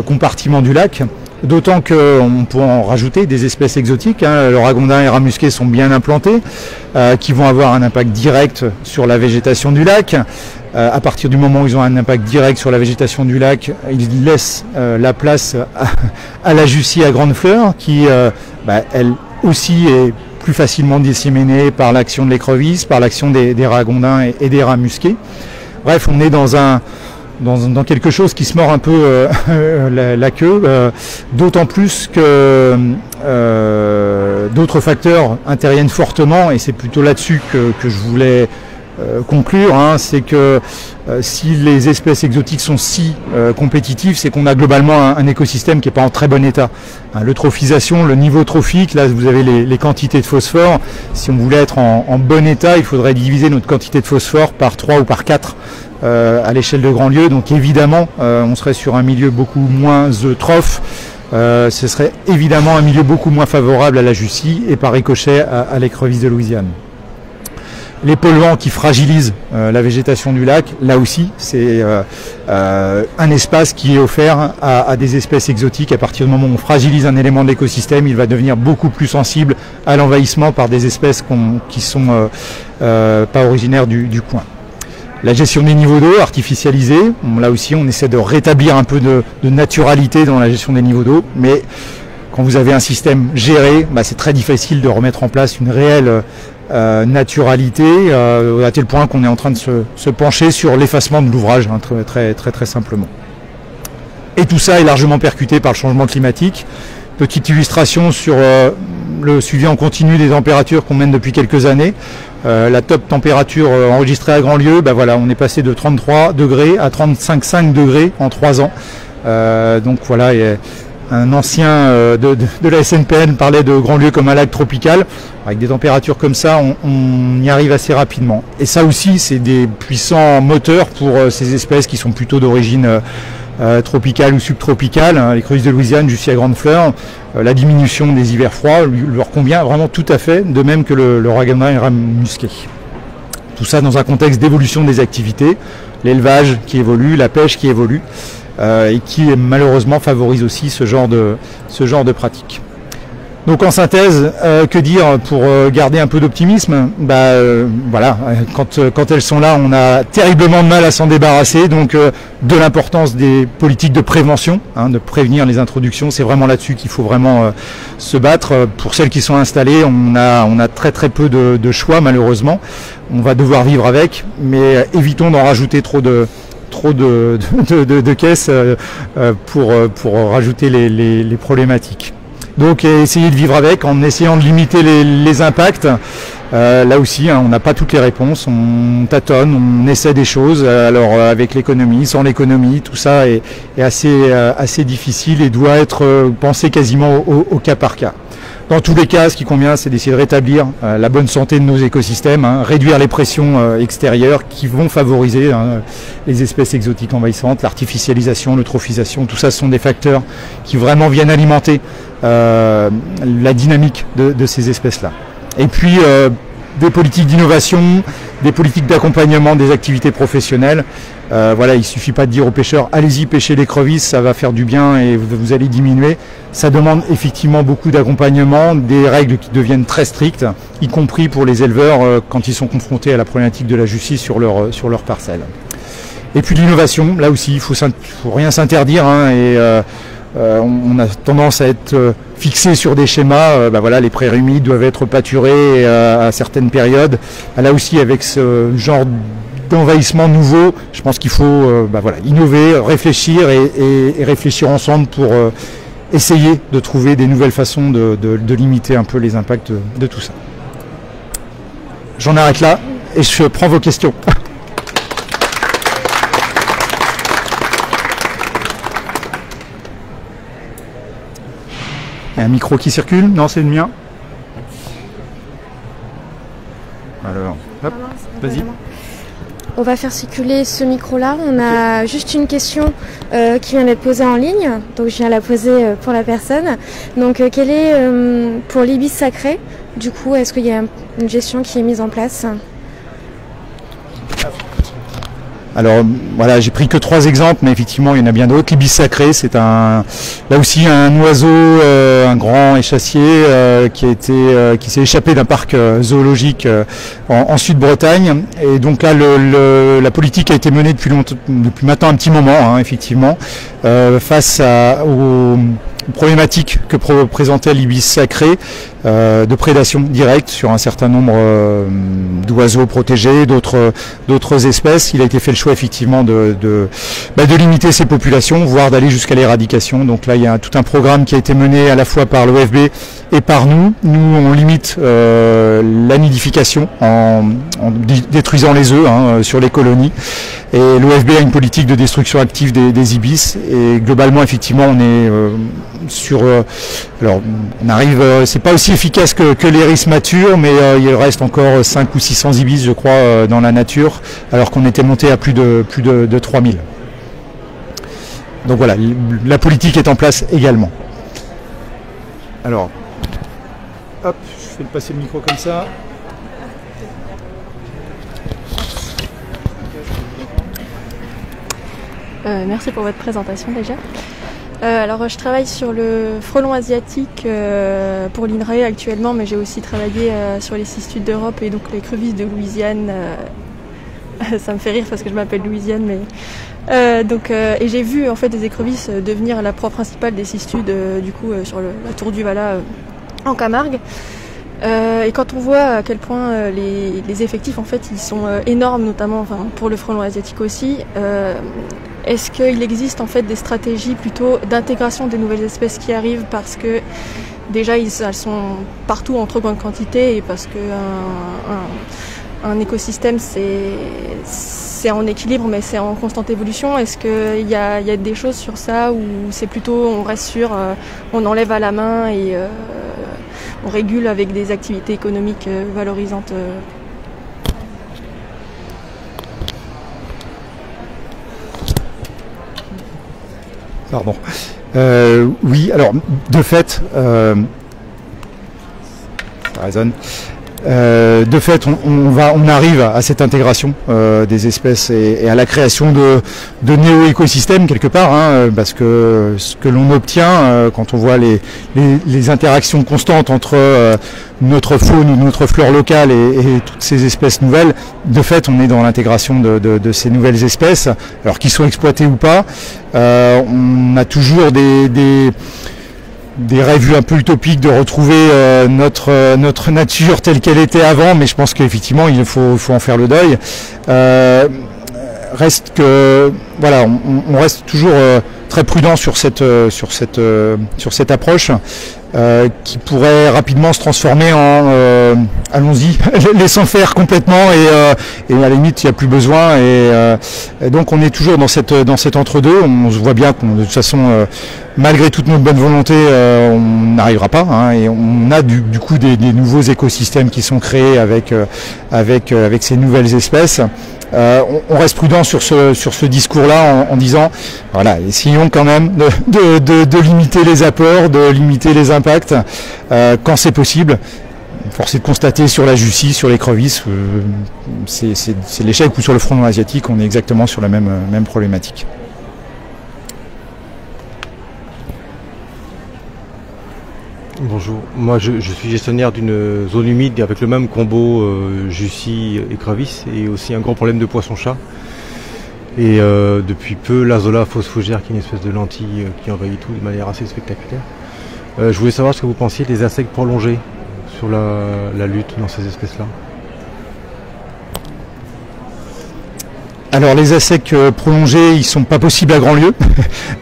compartiments du lac. D'autant qu'on peut en rajouter des espèces exotiques, hein, le ragondin et les rats musqués sont bien implantés, qui vont avoir un impact direct sur la végétation du lac. À partir du moment où ils ont un impact direct sur la végétation du lac, ils laissent la place à la jussie à grande fleur, qui elle aussi est plus facilement disséminée par l'action de l'écrevisse, par l'action des ragondins et des rats musqués. Bref, on est dans quelque chose qui se mord un peu la queue, d'autant plus que d'autres facteurs interviennent fortement, et c'est plutôt là-dessus que je voulais conclure, hein, c'est que si les espèces exotiques sont si compétitives, c'est qu'on a globalement un écosystème qui n'est pas en très bon état. Hein, l'eutrophisation, le niveau trophique, là vous avez les quantités de phosphore. Si on voulait être en bon état, il faudrait diviser notre quantité de phosphore par 3 ou par 4 à l'échelle de Grandlieu. Donc évidemment, on serait sur un milieu beaucoup moins eutrophe. Ce serait évidemment un milieu beaucoup moins favorable à la jussie et par ricochet à l'écrevisse de Louisiane. Les polluants qui fragilisent la végétation du lac, là aussi, c'est un espace qui est offert à des espèces exotiques. À partir du moment où on fragilise un élément de l'écosystème, il va devenir beaucoup plus sensible à l'envahissement par des espèces qui sont pas originaires du coin. La gestion des niveaux d'eau artificialisés, là aussi on essaie de rétablir un peu de naturalité dans la gestion des niveaux d'eau, mais quand vous avez un système géré, c'est très difficile de remettre en place une réelle naturalité, à tel point qu'on est en train de se pencher sur l'effacement de l'ouvrage, hein, très simplement. Et tout ça est largement percuté par le changement climatique. Petite illustration sur le suivi en continu des températures qu'on mène depuis quelques années. La top température enregistrée à Grandlieu, voilà, on est passé de 33 degrés à 35,5 degrés en 3 ans. Donc voilà, un ancien de la SNPN parlait de Grandlieu comme un lac tropical. Avec des températures comme ça, on y arrive assez rapidement. Et ça aussi, c'est des puissants moteurs pour ces espèces qui sont plutôt d'origine tropicale ou subtropicale. Hein, l'écrevisse de Louisiane, jusqu'à grande fleur, la diminution des hivers froids leur convient vraiment tout à fait, de même que le ragondin et le rat musqué. Tout ça dans un contexte d'évolution des activités, l'élevage qui évolue, la pêche qui évolue, et qui malheureusement favorise aussi ce genre de pratique. Donc en synthèse, que dire pour garder un peu d'optimisme? Voilà, quand elles sont là, on a terriblement de mal à s'en débarrasser. Donc de l'importance des politiques de prévention, hein, de prévenir les introductions, c'est vraiment là-dessus qu'il faut vraiment se battre. Pour celles qui sont installées, on a très peu de choix malheureusement. On va devoir vivre avec, mais évitons d'en rajouter trop de caisses pour rajouter les problématiques. Donc essayer de vivre avec en essayant de limiter les impacts. Là aussi, hein, on n'a pas toutes les réponses, on tâtonne, on essaie des choses. Alors avec l'économie, sans l'économie, tout ça est assez difficile et doit être pensé quasiment au cas par cas. Dans tous les cas, ce qui convient, c'est d'essayer de rétablir la bonne santé de nos écosystèmes, hein, réduire les pressions extérieures qui vont favoriser les espèces exotiques envahissantes, l'artificialisation, l'eutrophisation. Tout ça, ce sont des facteurs qui vraiment viennent alimenter la dynamique de ces espèces-là. Et puis, des politiques d'innovation, des politiques d'accompagnement des activités professionnelles. Voilà, il ne suffit pas de dire aux pêcheurs allez-y pêcher l'écrevisse, ça va faire du bien et vous allez diminuer. Ça demande effectivement beaucoup d'accompagnement, des règles qui deviennent très strictes, y compris pour les éleveurs quand ils sont confrontés à la problématique de la justice sur leur parcelle. Et puis l'innovation, là aussi, il faut rien s'interdire, hein, et on a tendance à être fixé sur des schémas. Voilà, les prairies humides doivent être pâturées à certaines périodes. Là aussi, avec ce genre d'envahissement nouveau, je pense qu'il faut voilà, innover, réfléchir et réfléchir ensemble pour essayer de trouver des nouvelles façons de limiter un peu les impacts de tout ça. J'en arrête là et je prends vos questions. Il y a un micro qui circule? Non, c'est le mien. Alors, hop, vas-y. On va faire circuler ce micro-là. On a juste une question qui vient d'être posée en ligne. Donc je viens la poser pour la personne. Donc quelle est pour l'ibis sacré? Du coup, est-ce qu'il y a une gestion qui est mise en place? Alors voilà, j'ai pris que 3 exemples, mais effectivement il y en a bien d'autres. L'ibis sacré, c'est là aussi un oiseau, un grand échassier qui s'est échappé d'un parc zoologique en Sud-Bretagne. Et donc là, la politique a été menée depuis maintenant un petit moment, hein, effectivement, face aux problématiques que présentait l'ibis sacré, de prédation directe sur un certain nombre d'oiseaux protégés, d'autres espèces. Il a été fait le choix effectivement de limiter ces populations, voire d'aller jusqu'à l'éradication. Donc là, il y a tout un programme qui a été mené à la fois par l'OFB et par nous. Nous, on limite la nidification en détruisant les œufs sur les colonies. Et l'OFB a une politique de destruction active des ibis. Et globalement, effectivement, on est alors on arrive, c'est pas aussi efficace que l'iris mature, mais il reste encore 500 ou 600 ibis, je crois, dans la nature, alors qu'on était monté à plus de 3000. Donc voilà, la politique est en place également. Alors, hop, je vais passer le micro comme ça. Merci pour votre présentation déjà. Alors je travaille sur le frelon asiatique pour l'INRAE actuellement, mais j'ai aussi travaillé sur les cistudes d'Europe et donc l'écrevisse de Louisiane. Ça me fait rire parce que je m'appelle Louisiane, mais et j'ai vu en fait des écrevisses devenir la proie principale des cistudes sur la tour du Vala en Camargue. Et quand on voit à quel point les effectifs en fait ils sont énormes, notamment pour le frelon asiatique aussi, est-ce qu'il existe en fait des stratégies plutôt d'intégration des nouvelles espèces qui arrivent, parce que déjà elles sont partout en trop grande quantité et parce que un écosystème c'est en équilibre mais c'est en constante évolution? Est-ce qu'il y a des choses sur ça, ou c'est plutôt on reste sur on enlève à la main et on régule avec des activités économiques valorisantes? Pardon. Oui, alors de fait, ça résonne. De fait, on arrive à cette intégration des espèces et à la création de néo-écosystèmes quelque part, parce que ce que l'on obtient quand on voit les interactions constantes entre notre faune ou notre flore locale et toutes ces espèces nouvelles, de fait, on est dans l'intégration de ces nouvelles espèces, alors qu'ils soient exploités ou pas. On a toujours des rêves un peu utopiques de retrouver notre nature telle qu'elle était avant, mais je pense qu'effectivement il faut en faire le deuil. Reste que voilà, on reste toujours très prudent sur cette approche qui pourrait rapidement se transformer en allons-y, laissons faire complètement et à la limite il n'y a plus besoin et donc on est toujours dans cet entre-deux. On se voit bien que de toute façon malgré toute notre bonne volonté on n'arrivera pas, et on a du coup des nouveaux écosystèmes qui sont créés avec ces nouvelles espèces. On reste prudent sur ce discours-là en disant voilà, essayons quand même de limiter les apports, de limiter les impacts quand c'est possible. Force est de constater sur la Jussie, sur l'écrevisse, c'est l'échec, ou sur le frelon asiatique, on est exactement sur la même problématique. Bonjour, moi je suis gestionnaire d'une zone humide avec le même combo Jussie-écrevisse et aussi un gros problème de poisson-chat. Et depuis peu, l'Azolla phosphogère, qui est une espèce de lentille qui envahit tout de manière assez spectaculaire. Je voulais savoir ce que vous pensiez des insectes prolongés sur la lutte dans ces espèces-là. Alors les insectes prolongés, ils sont pas possibles à Grandlieu.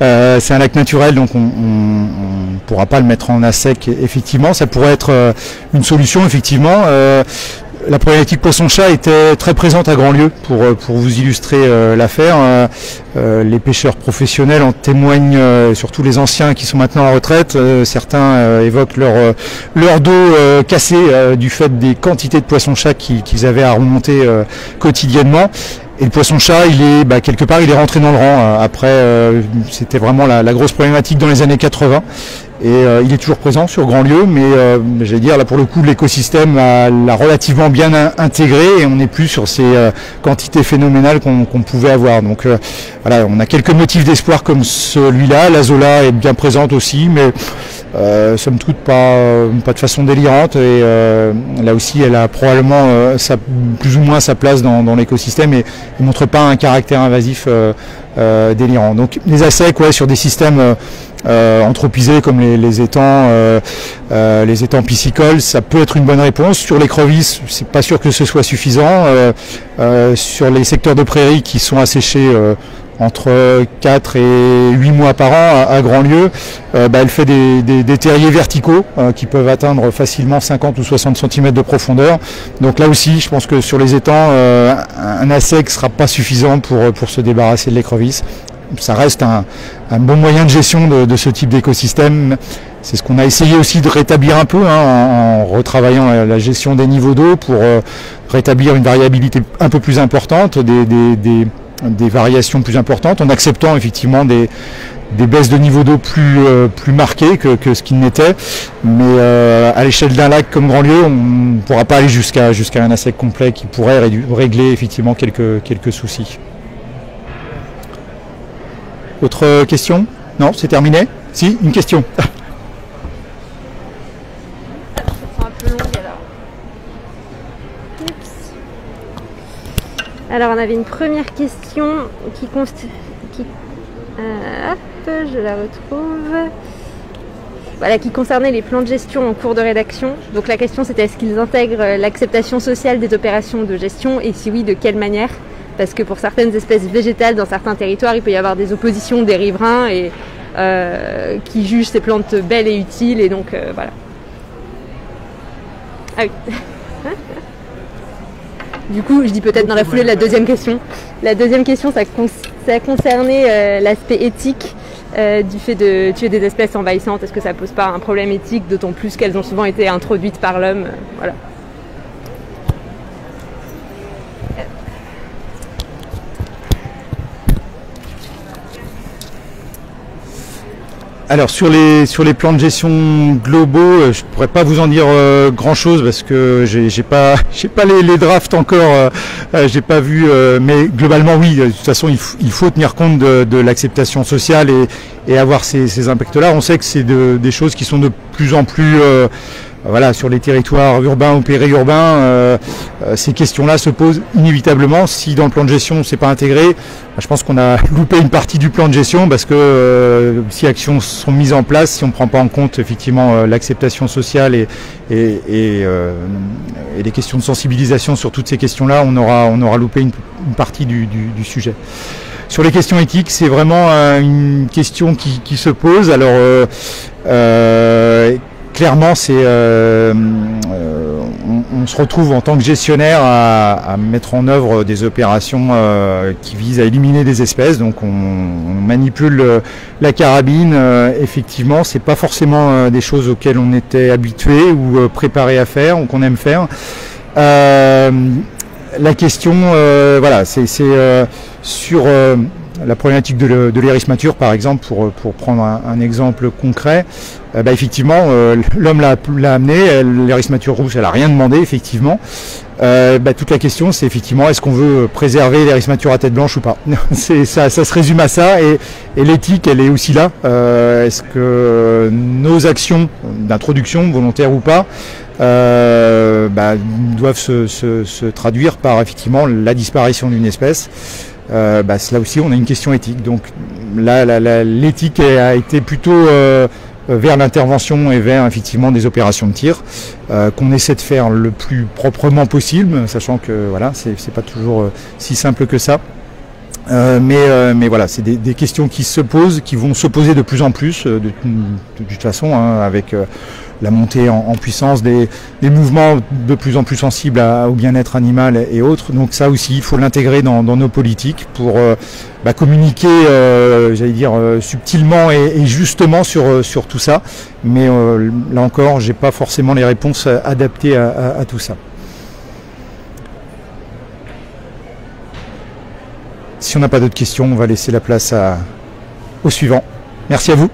C'est un lac naturel, donc on ne pourra pas le mettre en assec. Effectivement, ça pourrait être une solution. Effectivement, La problématique poisson-chat était très présente à Grandlieu pour vous illustrer l'affaire. Les pêcheurs professionnels en témoignent, surtout les anciens qui sont maintenant en retraite. Certains évoquent leur dos cassé du fait des quantités de poisson-chat qu'ils avaient à remonter quotidiennement. Et le poisson-chat, il est quelque part, il est rentré dans le rang. Après, c'était vraiment la grosse problématique dans les années 80. Et il est toujours présent sur Grandlieu, mais j'allais dire là pour le coup l'écosystème l'a relativement bien intégré et on n'est plus sur ces quantités phénoménales qu'on pouvait avoir. Donc voilà, on a quelques motifs d'espoir comme celui-là. La Zola est bien présente aussi, mais somme toute pas de façon délirante. Et là aussi, elle a probablement plus ou moins sa place dans l'écosystème et ne montre pas un caractère invasif délirant. Donc les ASEC, ouais, sur des systèmes anthropisés comme les étangs piscicoles, ça peut être une bonne réponse. Sur les crevisses, c'est pas sûr que ce soit suffisant. Sur les secteurs de prairies qui sont asséchés entre 4 et 8 mois par an à Grandlieu, elle fait des terriers verticaux qui peuvent atteindre facilement 50 ou 60 cm de profondeur. Donc là aussi, je pense que sur les étangs, un ASEC ne sera pas suffisant pour se débarrasser de l'écrevisse. Ça reste un bon moyen de gestion de ce type d'écosystème. C'est ce qu'on a essayé aussi de rétablir un peu en retravaillant la gestion des niveaux d'eau pour rétablir une variabilité un peu plus importante, des variations plus importantes, en acceptant effectivement des baisses de niveau d'eau plus marquées que ce qu'il n'était. Mais à l'échelle d'un lac comme Grandlieu, on ne pourra pas aller jusqu'à un ASEC complet qui pourrait régler effectivement quelques soucis. Autre question? Non, c'est terminé? Si, une question. Alors on avait une première question je la retrouve. Voilà, qui concernait les plans de gestion en cours de rédaction. Donc la question c'était est-ce qu'ils intègrent l'acceptation sociale des opérations de gestion et si oui, de quelle manière? Parce que pour certaines espèces végétales dans certains territoires, il peut y avoir des oppositions des riverains et qui jugent ces plantes belles et utiles et donc voilà. Ah oui. Du coup, je dis peut-être dans la foulée de la deuxième question. La deuxième question, ça concernait l'aspect éthique du fait de tuer des espèces envahissantes. Est-ce que ça pose pas un problème éthique, d'autant plus qu'elles ont souvent été introduites par l'homme, voilà. Alors sur les plans de gestion globaux, je pourrais pas vous en dire grand chose parce que j'ai pas les drafts encore, j'ai pas vu, mais globalement oui, de toute façon il faut tenir compte de l'acceptation sociale et avoir ces impacts-là. On sait que c'est des choses qui sont de plus en plus voilà, sur les territoires urbains ou périurbains, ces questions-là se posent inévitablement. Si dans le plan de gestion c'est pas intégré, je pense qu'on a loupé une partie du plan de gestion parce que si actions sont mises en place, si on ne prend pas en compte effectivement l'acceptation sociale et les questions de sensibilisation sur toutes ces questions-là, on aura loupé une partie du sujet. Sur les questions éthiques, c'est vraiment une question qui se pose. Alors clairement, on se retrouve en tant que gestionnaire à mettre en œuvre des opérations qui visent à éliminer des espèces. Donc on manipule la carabine. Effectivement, c'est pas forcément des choses auxquelles on était habitué ou préparé à faire ou qu'on aime faire. La question, voilà, c'est sur la problématique de l'érismature, par exemple, pour prendre un exemple concret. Effectivement, l'homme l'a amené, l'érismature rousse, elle a rien demandé, effectivement. Toute la question, c'est effectivement, est-ce qu'on veut préserver l'érismature à tête blanche ou pas? Ça se résume à ça, et l'éthique, elle est aussi là. Est-ce que nos actions d'introduction, volontaires ou pas, doivent se traduire par effectivement la disparition d'une espèce? Là aussi, on a une question éthique. Donc là, l'éthique a été plutôt vers l'intervention et vers effectivement des opérations de tir qu'on essaie de faire le plus proprement possible, sachant que voilà, c'est pas toujours si simple que ça. Mais voilà, c'est des questions qui se posent, qui vont se poser de plus en plus, de toute façon, hein, avec la montée en puissance des mouvements de plus en plus sensibles au bien-être animal et autres. Donc ça aussi, il faut l'intégrer dans nos politiques pour communiquer, j'allais dire, subtilement et justement sur tout ça. Mais là encore, j'ai pas forcément les réponses adaptées à tout ça. Si on n'a pas d'autres questions, on va laisser la place au suivant. Merci à vous.